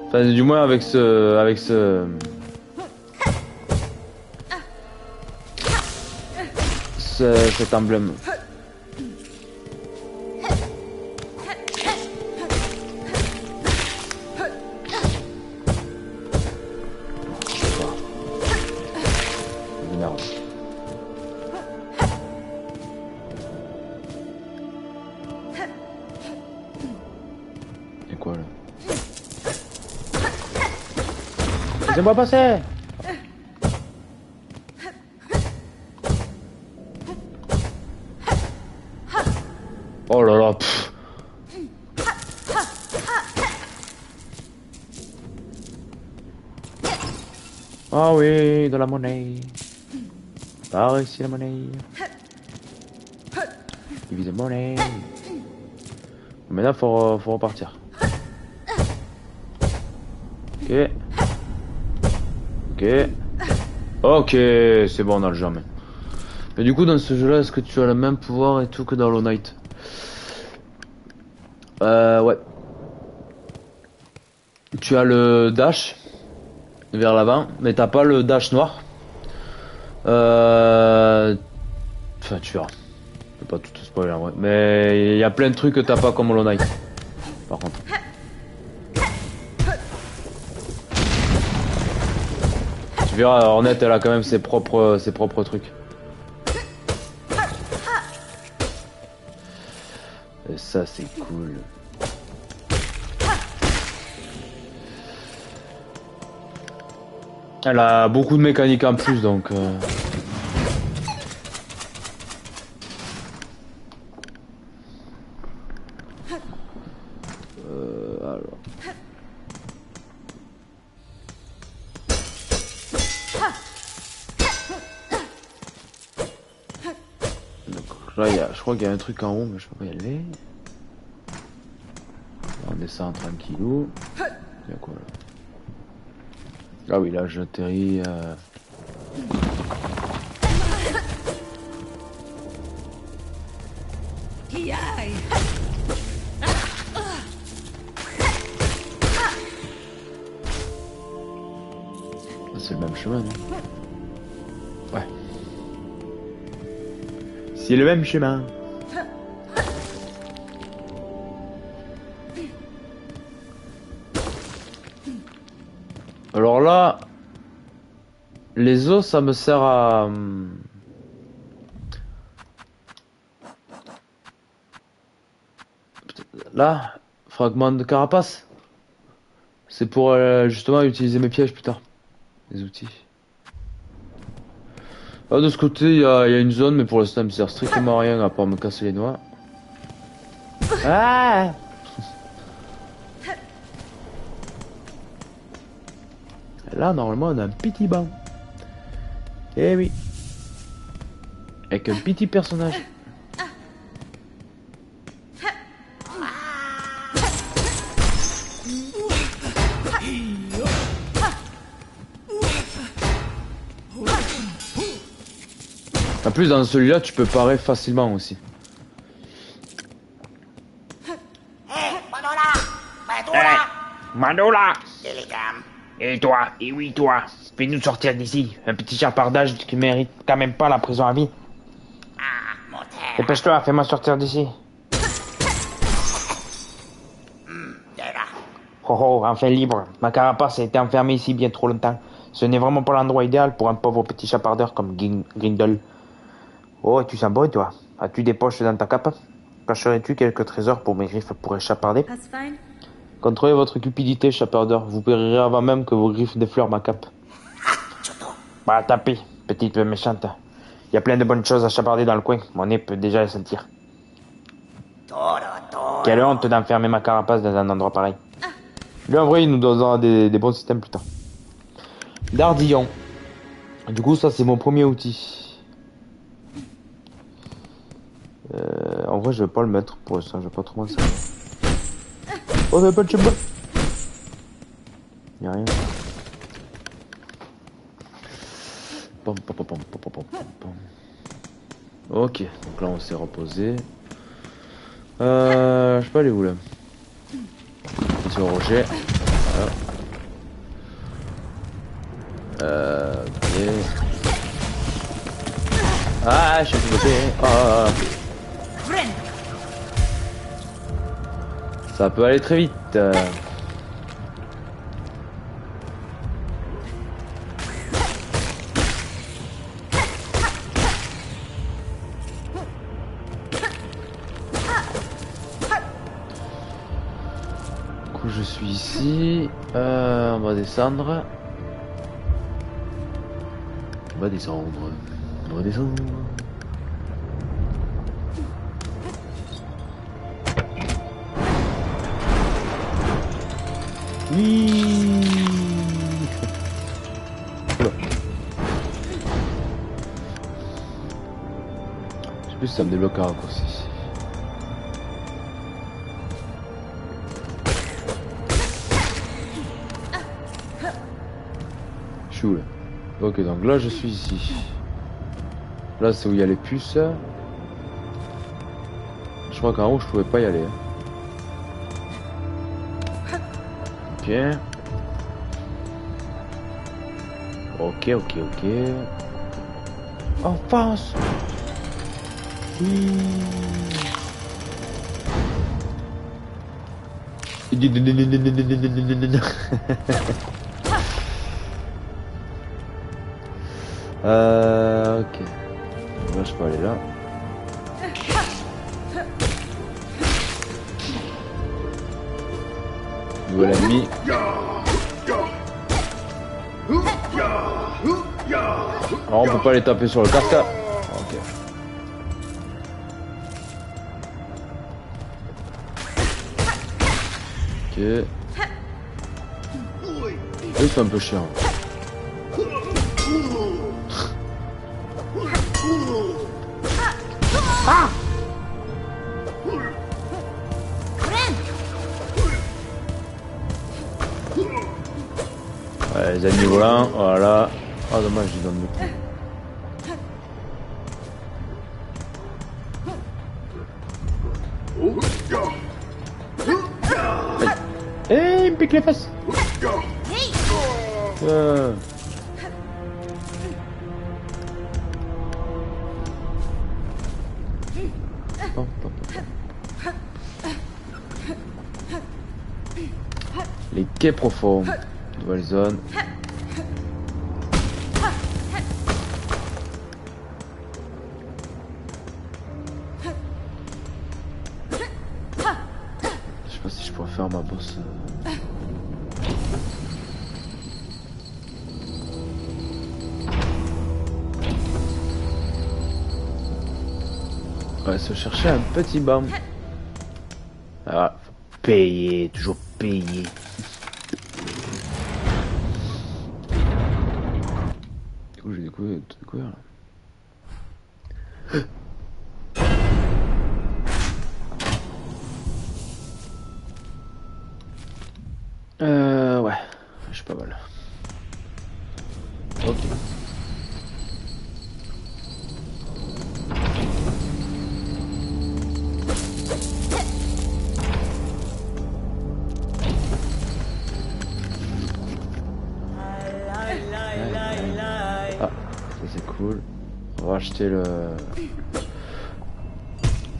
Enfin du moins avec cet emblème. Merde. Et quoi là? Laissez-moi passer! Oh là là, pff. Ah oui, de la monnaie. Par ici la monnaie. Divise monnaie. Maintenant faut repartir. Ok. Ok. Ok, c'est bon, on a le jeu. Mais du coup, dans ce jeu-là, est-ce que tu as le même pouvoir et tout que dans Hollow Knight? Ouais. Tu as le dash vers l'avant, mais t'as pas le dash noir. Enfin, tu verras. Je peux pas tout spoiler en vrai. Mais il y a plein de trucs que t'as pas comme Hollow Knight. Par contre. Tu verras, Hornet elle a quand même ses propres trucs. Et ça c'est cool. Elle a beaucoup de mécanique en plus donc. Alors. Donc là, je crois qu'il y a un truc en haut, mais je peux pas y aller. On descend tranquillou. Il y a quoi là? Ah oui, là j'atterris. C'est le même chemin, non? Ouais. C'est le même chemin. Alors là, les os, ça me sert à... Là, fragment de carapace. C'est pour justement utiliser mes pièges plus tard. Les outils. Ah, de ce côté, il y a une zone, mais pour l'instant, elle me sert strictement à rien à part me casser les noix. Ah! Là, normalement, on a un petit banc. Eh oui. Avec un petit personnage. En plus, dans celui-là, tu peux parer facilement aussi. Manola! Télégramme. Et toi, et oui toi, fais-nous sortir d'ici. Un petit chapardage qui mérite quand même pas la prison à vie. Ah, mon terre. Dépêche-toi, fais-moi sortir d'ici. T'es là. Oh oh, enfin libre. Ma carapace a été enfermée ici bien trop longtemps. Ce n'est vraiment pas l'endroit idéal pour un pauvre petit chapardeur comme Grindel. Oh, tu sens bon, toi? As-tu des poches dans ta cape? Cacherais-tu quelques trésors pour mes griffes pourraient chaparder? That's fine. Contrôlez votre cupidité, chapardeur. Vous périrez avant même que vos griffes défleurent ma cape. Bah, tapis, petite méchante. Il y a plein de bonnes choses à chaparder dans le coin. Mon nez peut déjà les sentir. Toro. Quelle honte d'enfermer ma carapace dans un endroit pareil. Lui, en vrai, il nous donnera des bons systèmes plus tard. Dardillon. Du coup, ça, c'est mon premier outil. En vrai, je vais pas le mettre pour l'instant. Je vais pas trop m'en servir. Oh, mais pas de chebon. Y'a rien. Pom, pom, pom, pom, pom, pom, pom. Ok, donc là, on s'est reposé. Je sais pas aller où là. Sur Roger. Voilà. Ok. Ah, je suis bloqué. Ah. Ça peut aller très vite. Du coup, je suis ici. On va descendre. On va descendre. On va descendre. Oui. Oula. Je sais plus si ça me débloque un raccourci. Je suis où là? Ok, donc là je suis ici. Là c'est où il y a les puces. Je crois qu'en haut je pouvais pas y aller. Ok. Ok. En face. Oui. Ok. Là je peux aller là. Nouvel ennemi. Alors on peut pas les taper sur le casque. Ok. Ok. Oui, c'est un peu chiant. Ah! Ouais, les ennemis volants, voilà. Ah dommage, ils donnent beaucoup. Eh, il me pique les fesses. Les quais profonds. Nouvelle zone. Je sais pas si je pourrais faire ma bosse. On va se chercher un petit banc. Ah, faut payer, toujours payer. Du coup, j'ai découvert là. Ouais, je suis pas mal. Ok. Ah, ça c'est cool. On va acheter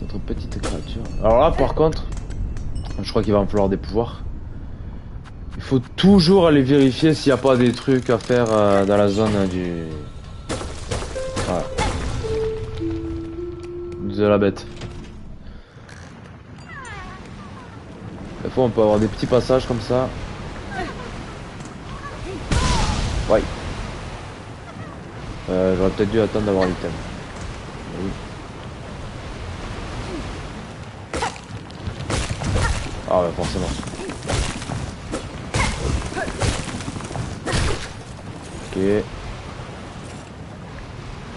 notre petite créature. Alors là, par contre, je crois qu'il va me falloir des pouvoirs. Il faut toujours aller vérifier s'il n'y a pas des trucs à faire dans la zone du... Voilà. De la bête. Des fois on peut avoir des petits passages comme ça. Ouais. J'aurais peut-être dû attendre d'avoir l'item. Oui. Ah ouais, forcément. Ok.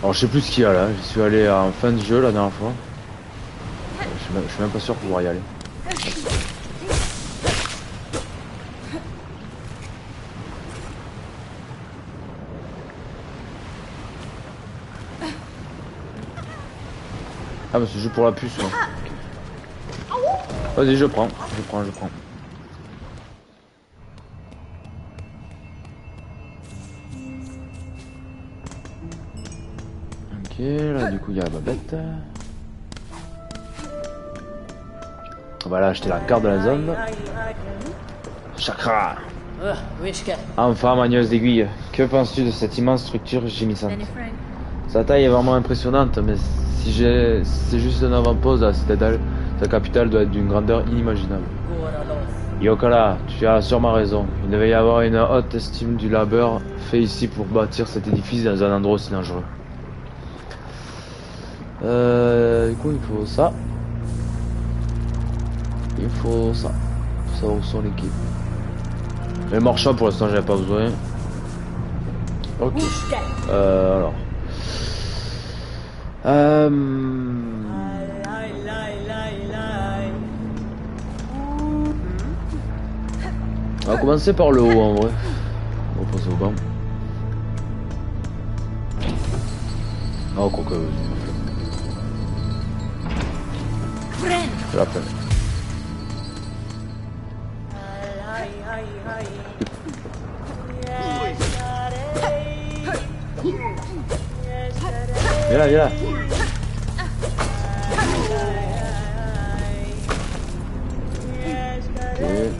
Alors je sais plus ce qu'il y a là, je suis allé en fin de jeu la dernière fois. Je suis même pas sûr de pouvoir y aller. Ah bah c'est juste pour la puce. Ouais. Vas-y, je prends. Ok, là du coup il y a la babette. On va là acheter la carte de la zone. Chakra. Enfin, magneuse d'aiguille. Que penses-tu de cette immense structure gémissante? Sa taille est vraiment impressionnante, mais si c'est juste un avant-poste à la citadelle, sa capitale doit être d'une grandeur inimaginable. Yokala, tu as sûrement raison. Il devait y avoir une haute estime du labeur fait ici pour bâtir cet édifice dans un endroit aussi dangereux. Du coup, il faut ça. Il faut ça. Pour savoir où sont l'équipe. Les marchands, pour l'instant, j'avais pas besoin. Ok. Alors. On va commencer par le haut en vrai. On va passer au banc. Oh, quoi que. C'est la peine. Viens là, viens là. Okay.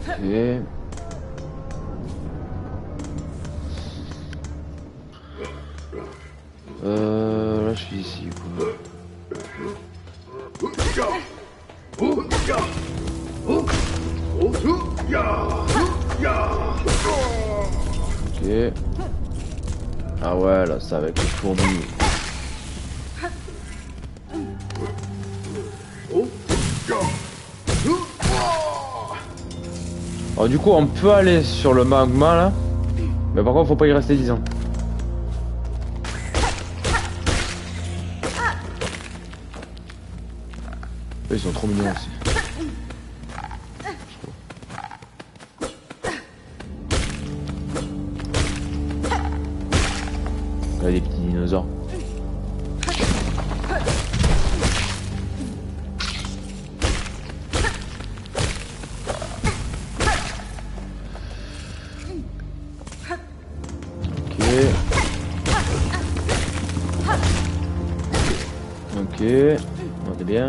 Okay. Là je suis ici quoi. Ok. Ah ouais là ça avec les fourmis. Alors du coup on peut aller sur le magma là. Mais par contre faut pas y rester 10 ans. Ils sont trop mignons aussi. Il y a des petits dinosaures. Ok, on est bien.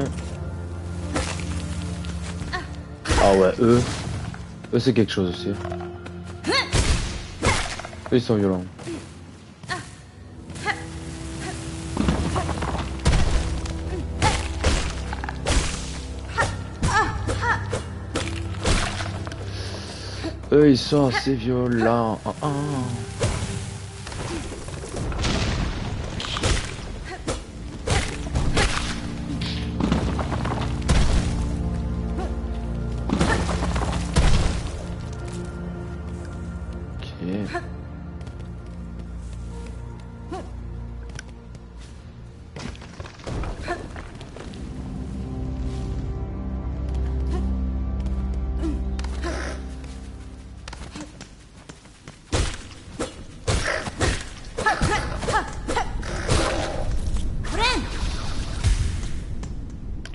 Ah ouais, eux c'est quelque chose aussi. Eux ils sont violents. Eux, ils sont assez violents. Ah, ah. Ok.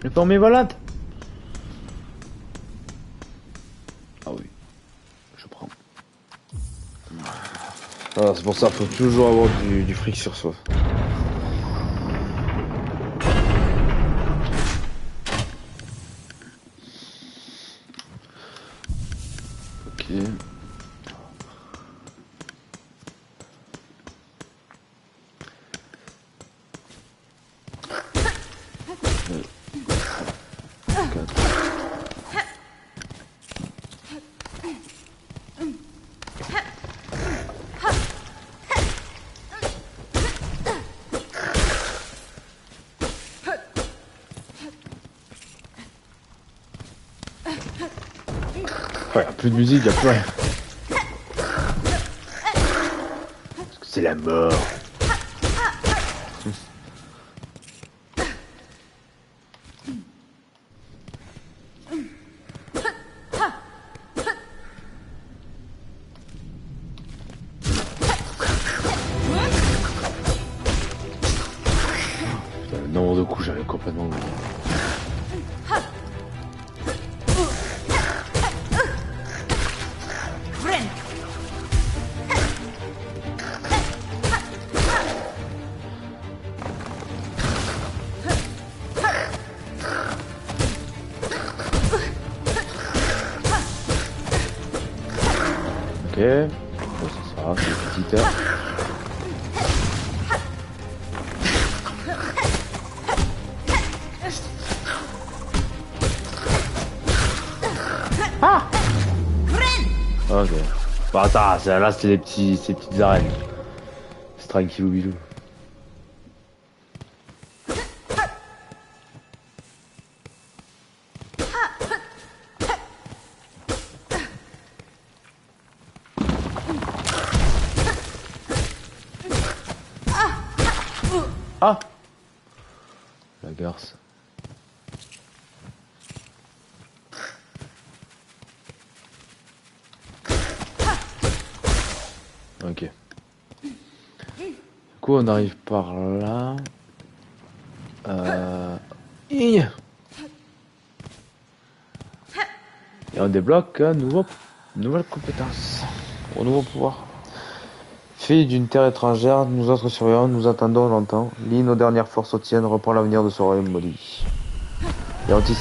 Le temps m'est malade. Ah oui, je prends. Ah, c'est pour ça, faut toujours avoir du fric sur soi. Ok. Ouais, y a plus de musique, y a plus rien. Parce que c'est la mort. Putain, le nombre de coups, j'avais complètement oublié. Ok, bon, ça sera, c'est une petite heure. Ok. Bon, attends, là c'est ces petites arènes. C'est tranquillou bilou. Ah! La garce. Ok. Du coup, on arrive par là. Et on débloque un nouvelle compétence. Au nouveau pouvoir. Fille d'une terre étrangère, nous autres surveillants, nous attendons longtemps. Lis nos dernières forces soutiennent, reprend l'avenir de ce royaume maudit. Et anti.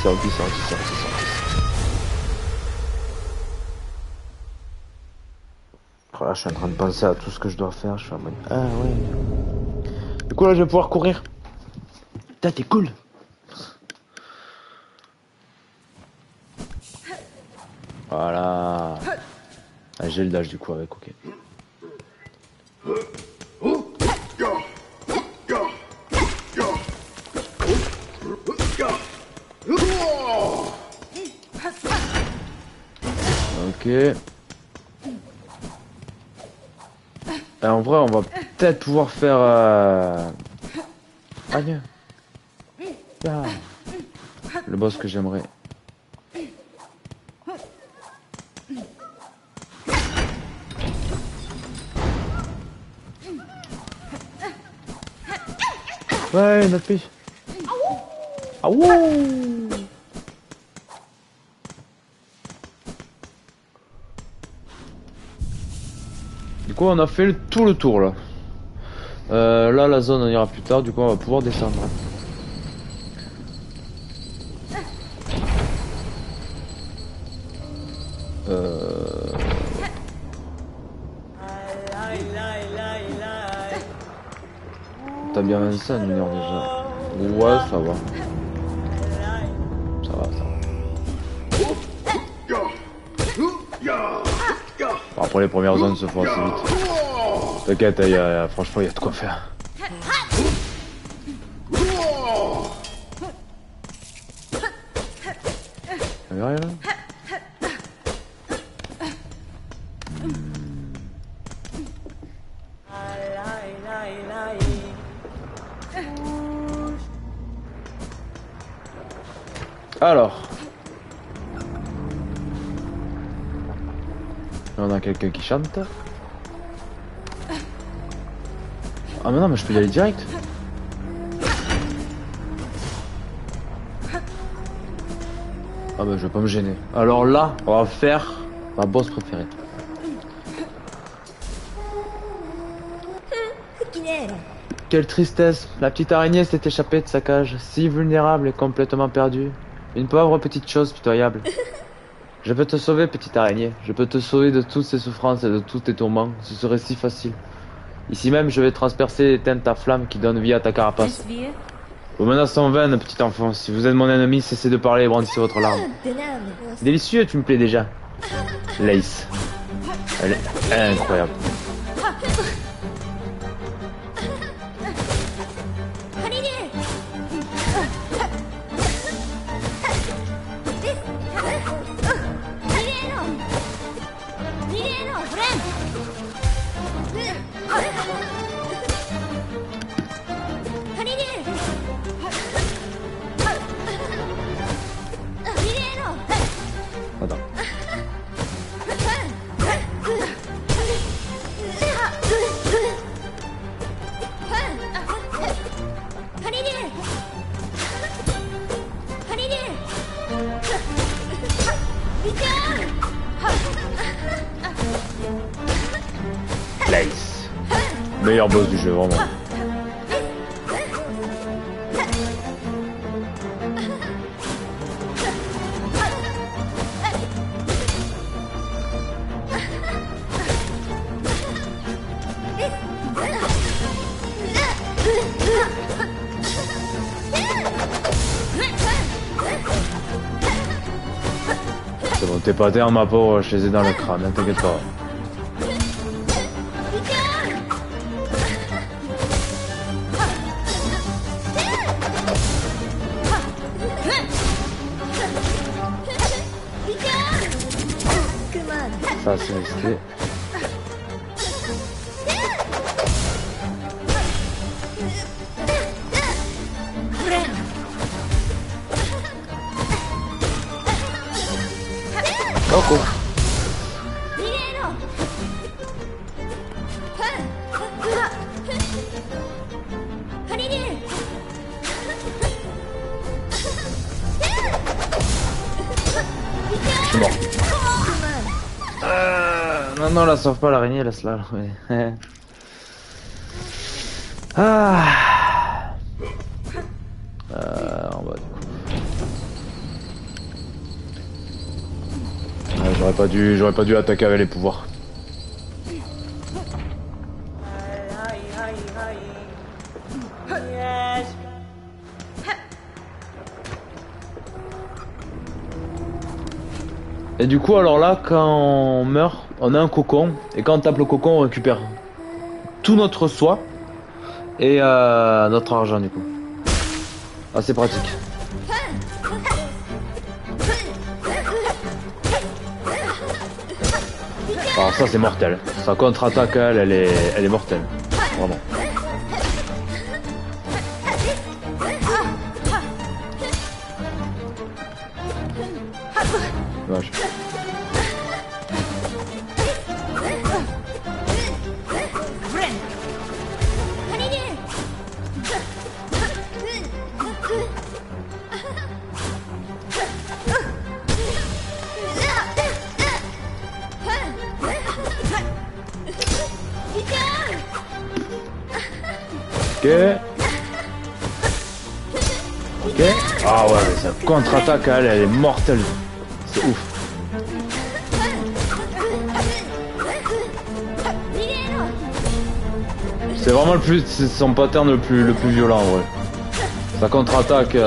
Là, je suis en train de penser à tout ce que je dois faire. Je suis en mode... Ah ouais. Du coup, là, je vais pouvoir courir. Putain, t'es cool. Voilà. Ah, j'ai le dash du coup avec, ok. Ok. En vrai, on va peut-être pouvoir faire... Ah, bien. Ah. Le boss que j'aimerais. Ouais, notre fille. Ah wouh. Du coup, on a fait tout le tour là. Là, la zone, on ira plus tard. Du coup, on va pouvoir descendre. T'as bien 25 une heure déjà. Ouais, ça va. Ça va. pour les premières zones se font assez vite. T'inquiète, franchement, il y a de quoi faire. Y'avait rien là? Alors. Là, on a quelqu'un qui chante. Ah mais non, mais je peux y aller direct. Ah bah je vais pas me gêner. Alors là, on va faire ma boss préférée. Quelle tristesse, la petite araignée s'est échappée de sa cage, si vulnérable et complètement perdue. Une pauvre petite chose pitoyable. Je peux te sauver, petite araignée. Je peux te sauver de toutes ces souffrances et de tous tes tourments. Ce serait si facile. Ici même, je vais transpercer et éteindre ta flamme qui donne vie à ta carapace. Vos menaces sont vaines, petit enfant. Si vous êtes mon ennemi, cessez de parler et brandissez votre larme. Délicieux, tu me plais déjà. Lace. Elle est incroyable. Attends. Lace. Meilleur boss du jeu, vraiment. C'est bon, t'es pas terre, ma pauvre, je les ai dans le crâne, hein, t'inquiète pas. Ça, c'est resté. Coco. Je suis mort. Non, la sauve pas l'araignée, laisse-la. Ouais. Ah. En bas du coup. Ouais, j'aurais pas dû attaquer avec les pouvoirs. Et du coup, alors là, quand on meurt, on a un cocon, et quand on tape le cocon, on récupère tout notre soie et notre argent du coup. Assez pratique. Alors ça c'est mortel. Sa contre-attaque elle est mortelle. Vraiment. Vache. Ok. Ok. Ah ouais, mais sa contre-attaque elle est mortelle. C'est ouf. C'est vraiment c'est son pattern le plus violent en vrai. Sa contre-attaque.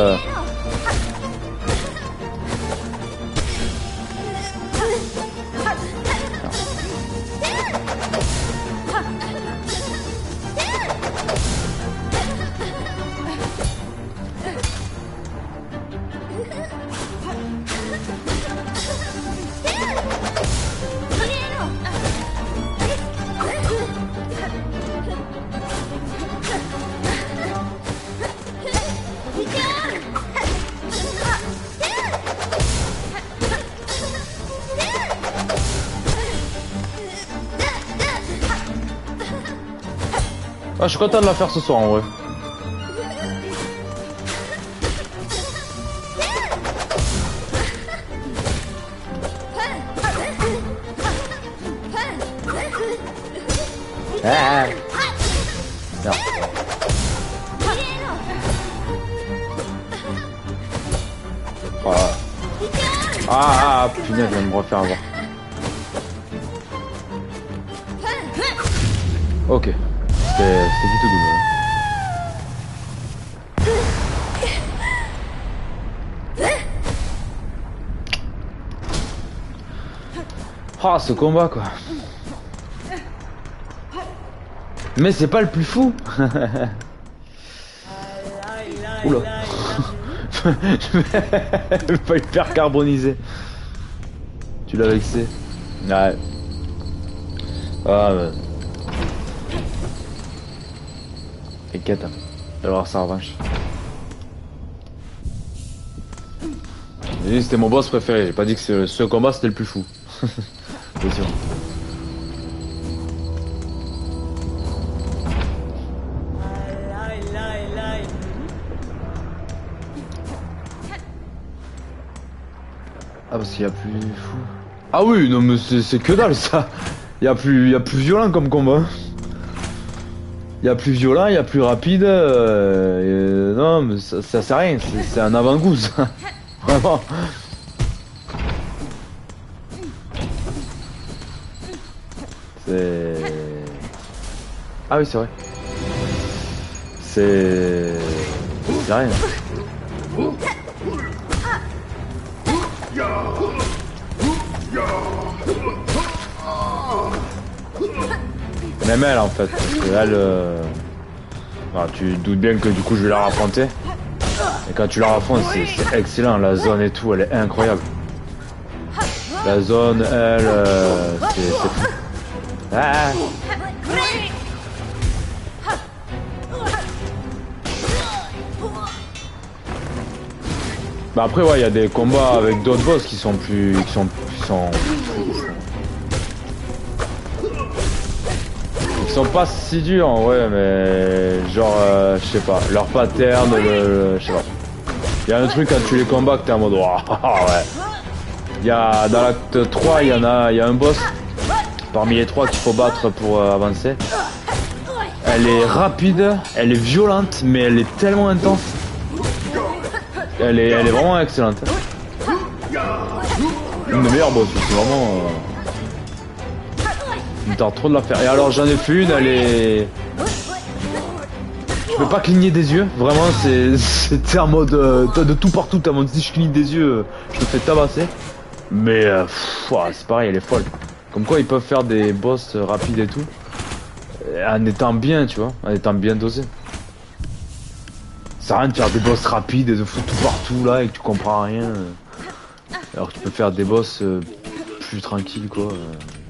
Ah, je suis content de la faire ce soir en vrai. Ah. Merde. Punaise, je vais me refaire avoir. Ok. C'était plutôt double. Ah, ce combat quoi. Mais c'est pas le plus fou. Oula. Je vais pas hyper carbonisé. Tu l'as vexé. Ouais. Ah ouais. T'inquiète, hein. Je vais avoir sa revanche. J'ai dit c'était mon boss préféré, j'ai pas dit que ce combat c'était le plus fou. C'est sûr. Ah parce qu'il y a plus fou. Ah oui, non mais c'est que dalle ça. Il y a plus violent comme combat. Il y a plus violent, il y a plus rapide. Non mais ça sert à rien, c'est un avant-goût ça. Vraiment. C'est... Ah oui c'est vrai. C'est rien. Même elle en fait, parce que elle... Ah, tu doutes bien que du coup je vais la raffronter. Et quand tu la raffrontes c'est excellent, la zone et tout, elle est incroyable. La zone, elle, c'est fou. Ah. Bah après ouais, il y a des combats avec d'autres boss qui sont plus... qui sont pas si durs en vrai, mais genre je sais pas, leur pattern, je sais pas. Il y a un truc quand tu les combats que t'es en mode oh, ouais. Il y a dans l'acte 3, il y a un boss parmi les 3 qu'il faut battre pour avancer. Elle est rapide, elle est violente, mais elle est tellement intense. Elle est vraiment excellente. Une des meilleures boss, c'est vraiment... Il me tente trop de la faire. Et alors j'en ai fait une, elle est... Je peux pas cligner des yeux, vraiment c'était en mode... de tout partout, t'as en mode si je cligne des yeux, je te fais tabasser. Mais c'est pareil, elle est folle. Comme quoi ils peuvent faire des boss rapides et tout. En étant bien, tu vois, en étant bien dosé. Ça sert à rien de faire des boss rapides et de foutre tout partout là et que tu comprends rien. Alors que tu peux faire des boss plus tranquilles quoi,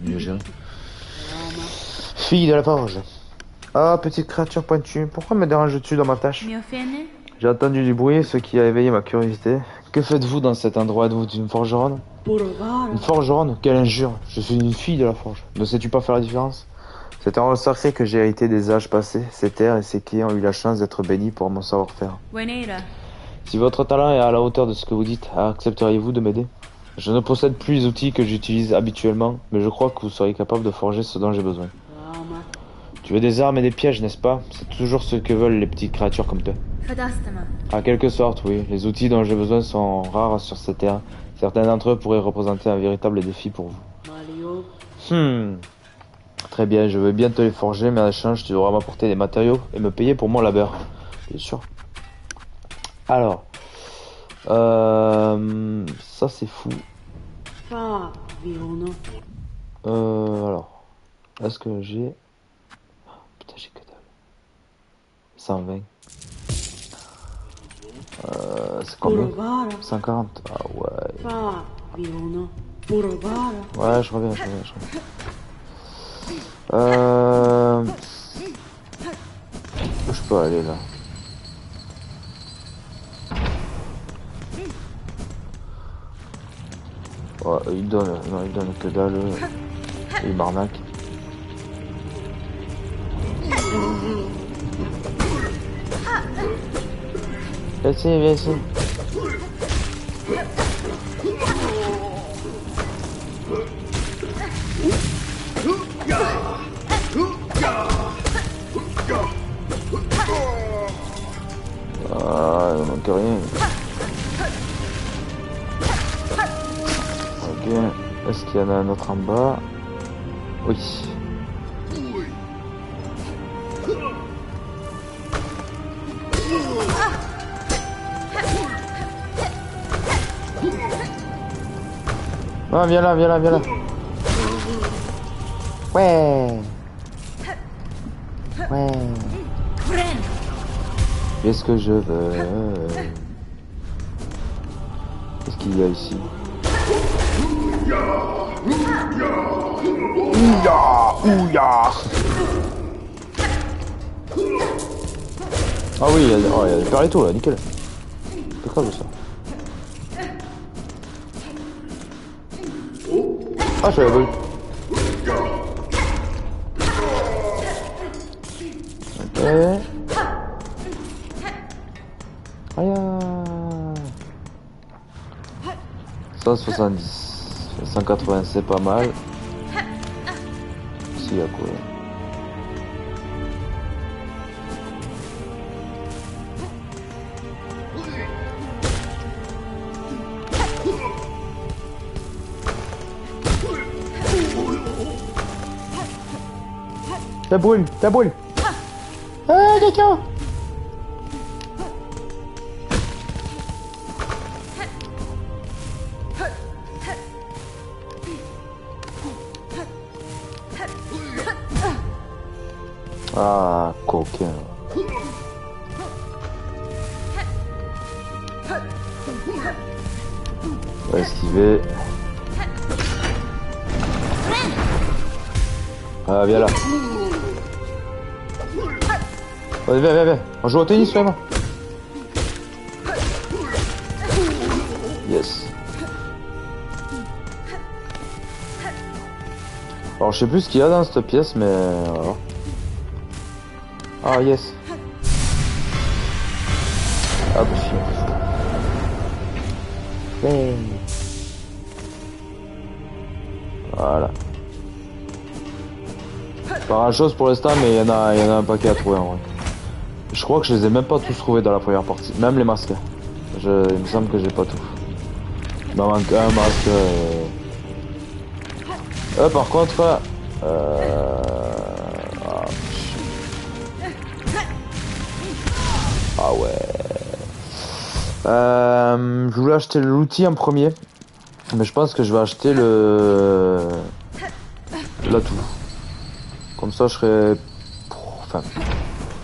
mieux gérés. Fille de la forge. Ah, petite créature pointue, pourquoi me déranges-tu dans ma tâche? J'ai entendu du bruit, ce qui a éveillé ma curiosité. Que faites-vous dans cet endroit? Êtes-vous une forgeronne? Une forgeronne? Quelle injure! Je suis une fille de la forge. Ne sais-tu pas faire la différence? C'est un rôle sacré que j'ai hérité des âges passés. Ces terres et ces quais ont eu la chance d'être bénis pour mon savoir-faire. Si votre talent est à la hauteur de ce que vous dites, accepteriez-vous de m'aider? Je ne possède plus les outils que j'utilise habituellement, mais je crois que vous seriez capable de forger ce dont j'ai besoin. Tu veux des armes et des pièges, n'est-ce pas? C'est toujours ce que veulent les petites créatures comme toi. À quelque sorte, oui. Les outils dont j'ai besoin sont rares sur cette terre. Certains d'entre eux pourraient représenter un véritable défi pour vous. Très bien, je veux bien te les forger, mais en échange, tu devras m'apporter des matériaux et me payer pour mon labeur. Bien sûr. Alors. Ça, c'est fou. Alors. Est-ce que j'ai... Putain, j'ai que dalle. 120. C'est combien? 140. Ah ouais. Ouais, je reviens. Où je peux aller là? Ouais, il donne que dalle. Il m'arnaque. Viens ici, viens ici. Ah, il manque rien. Ok. Est-ce qu'il y en a un autre en bas? Oui. Ah, viens là, viens là, viens là. Ouais. Ouais. Qu'est-ce que je veux? Qu'est-ce qu'il y a ici? Ouya, ouya. Ah oui, il y a des perles et tout là, nickel. C'est quoi ça? Ah, je l'avais vu. Ok. Aïe. 170. 180, c'est pas mal. Ici, il y a quoi? Ta boule, ta boule. Ah, quelqu'un. Ah, coquin. On va esquiver. Ah, viens là. Allez, viens, viens, viens. On joue au tennis, vraiment. Yes. Alors, je sais plus ce qu'il y a dans cette pièce, mais voilà. Ah, yes. Ah, bah, chien. Ouais. Voilà. Pas grand chose pour l'instant, mais il y en a un paquet à trouver en vrai. Je crois que je les ai même pas tous trouvés dans la première partie, même les masques. Il me semble que j'ai pas tout. Il m'en manque un masque. Par contre, ah ouais. Je voulais acheter l'outil en premier, mais je pense que je vais acheter l'atout. Comme ça, je serai, enfin,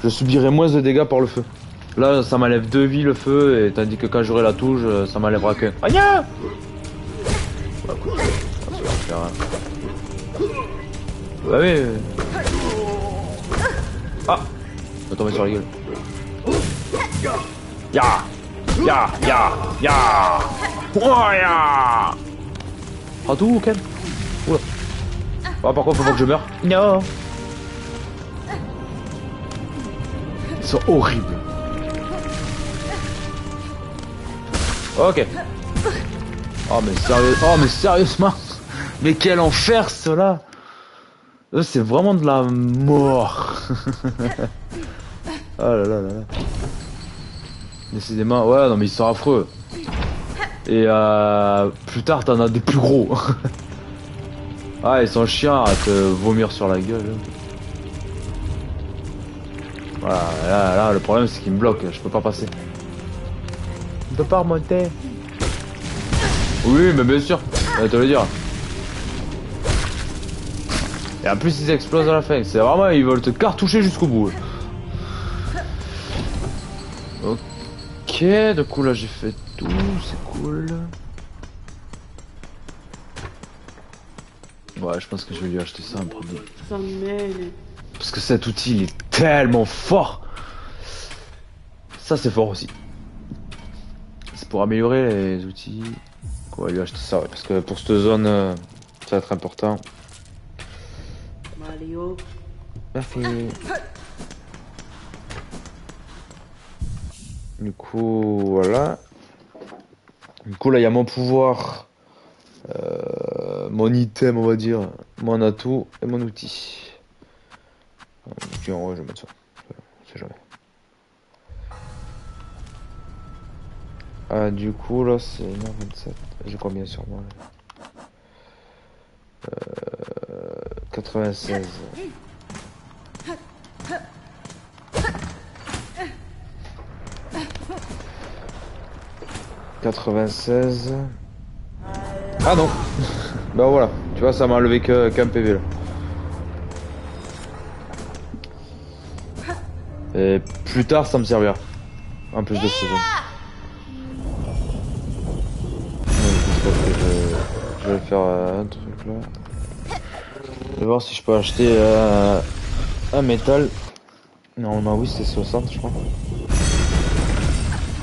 je subirai moins de dégâts par le feu. Là, ça m'enlève 2 vies le feu, et tandis que quand j'aurai la touche, ça m'enlèvera qu'un. Aïe! Bah, écoute, ça va faire, hein. Bah oui. Ah! Je vais tomber sur la gueule. Ya! Ya! Ya! Ya! Oh ya! Prends tout, Ken? Oula. Ah, par contre, faut pas que je meure. Non! Ils sont horribles. Ok. Oh mais sérieusement. Mais quel enfer cela. C'est vraiment de la mort. Oh là là là là. Décidément, ouais non mais ils sont affreux. Et plus tard t'en as des plus gros. Ah ils sont chiants à te vomir sur la gueule. Voilà, là le problème c'est qu'il me bloque, je peux pas passer. Je peux pas remonter. Oui mais bien sûr, je vais te le dire. Et en plus ils explosent à la fin, c'est vraiment, ils veulent te cartoucher jusqu'au bout. Ok, du coup là j'ai fait tout, c'est cool. Ouais, je pense que je vais lui acheter ça en premier. Ça m'aide. Parce que cet outil il est tellement fort. Ça c'est fort aussi. C'est pour améliorer les outils. On va lui acheter ça, ouais, parce que pour cette zone, ça va être important. Mario. Merci. Du coup, voilà. Du coup, là, il y a mon pouvoir, mon item, on va dire, mon atout et mon outil. Puis en vrai, je vais mettre ça. On sait jamais. Ah, du coup, là, c'est 1h27. J'ai combien sur moi là 96. 96. Ah non. Bah voilà, tu vois, ça m'a enlevé qu'un PV là. Et plus tard, ça me servira. En plus de ce zone. Je vais faire un truc là. Je vais voir si je peux acheter un métal. Normalement, oui, c'est 60, je crois.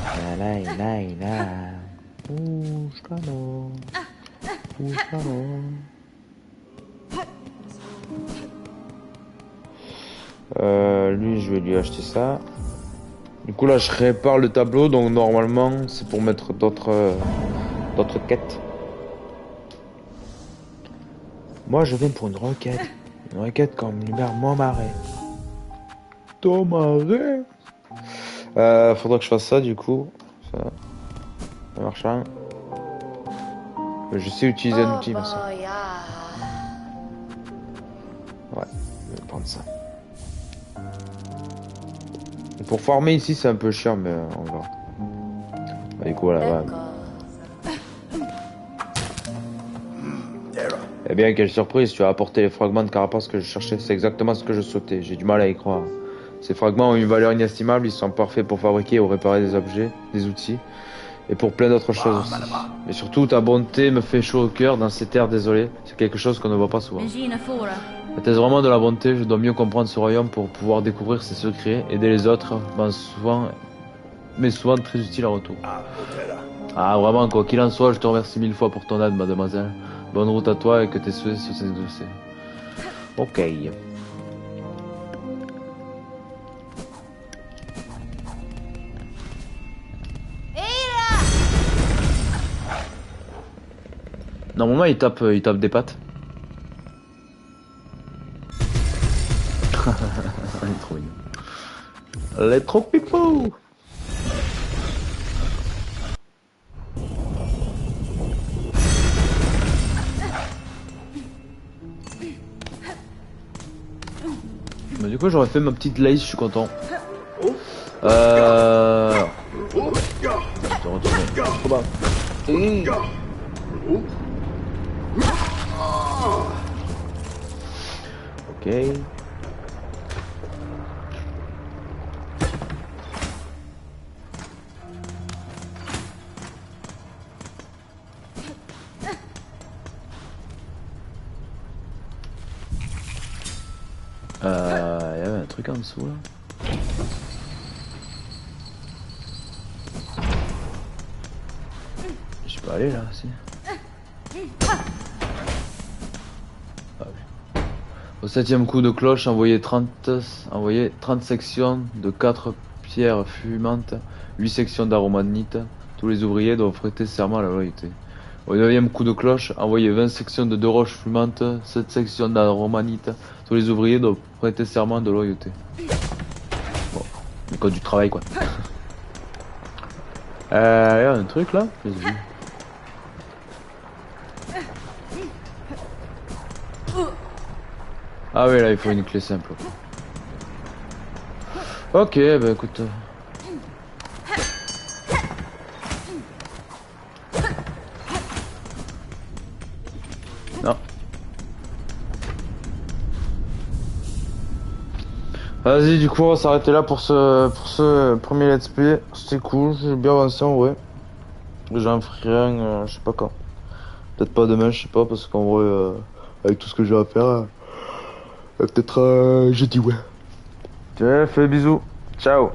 La la la la. Pushkano. Pushkano. Lui, je vais lui acheter ça. Du coup, là, je répare le tableau, donc normalement, c'est pour mettre d'autres quêtes. Moi, je viens pour une requête. Une requête comme libère mon marais. Ton marais. Faudra que je fasse ça, du coup. Ça marche rien. Je sais utiliser un outil, mais ça. Ouais, je vais prendre ça. Pour farmer ici, c'est un peu chiant, mais on verra. Bah, du coup, voilà, ouais. Eh bien, quelle surprise, tu as apporté les fragments de carapace que je cherchais. C'est exactement ce que je souhaitais. J'ai du mal à y croire. Ces fragments ont une valeur inestimable. Ils sont parfaits pour fabriquer ou réparer des objets, des outils, et pour plein d'autres choses aussi. Mais surtout, ta bonté me fait chaud au cœur dans ces terres désolées. C'est quelque chose qu'on ne voit pas souvent. Était-ce vraiment de la bonté? Je dois mieux comprendre ce royaume pour pouvoir découvrir ses secrets, aider les autres, mais souvent très utile en retour. Ah, vraiment, quoi qu'il en soit, je te remercie 1000 fois pour ton aide, mademoiselle. Bonne route à toi et que tes souhaits soient exaucés. Ok. Normalement, il tape des pattes. Elle est trop mignon. Elle est trop pipou. Bah, du coup, j'aurais fait ma petite lace, je suis content. Je vais retourner. Trop bas. Ok. Il y avait un truc en dessous là. Je peux aller là aussi. Ah, oui. Au 7e coup de cloche, envoyez 30 sections de 4 pierres fumantes, 8 sections d'aromanite. Tous les ouvriers doivent prêter serment à la loyauté. Au 9e coup de cloche, envoyez 20 sections de 2 roches fumantes, 7 sections d'aromanite. Tous les ouvriers doivent prêter serment de loyauté. Bon, le code du travail quoi. Y a un truc là? Ah oui, là il faut une clé simple. Ok, bah écoute. Non. Vas-y, du coup, on va s'arrêter là pour ce premier let's play. C'était cool, j'ai bien avancé en vrai. J'en ferai un, je sais pas quand. Peut-être pas demain, je sais pas, parce qu'en vrai, avec tout ce que j'ai à faire, peut-être jeudi, ouais. Tiens, fais bisous. Ciao.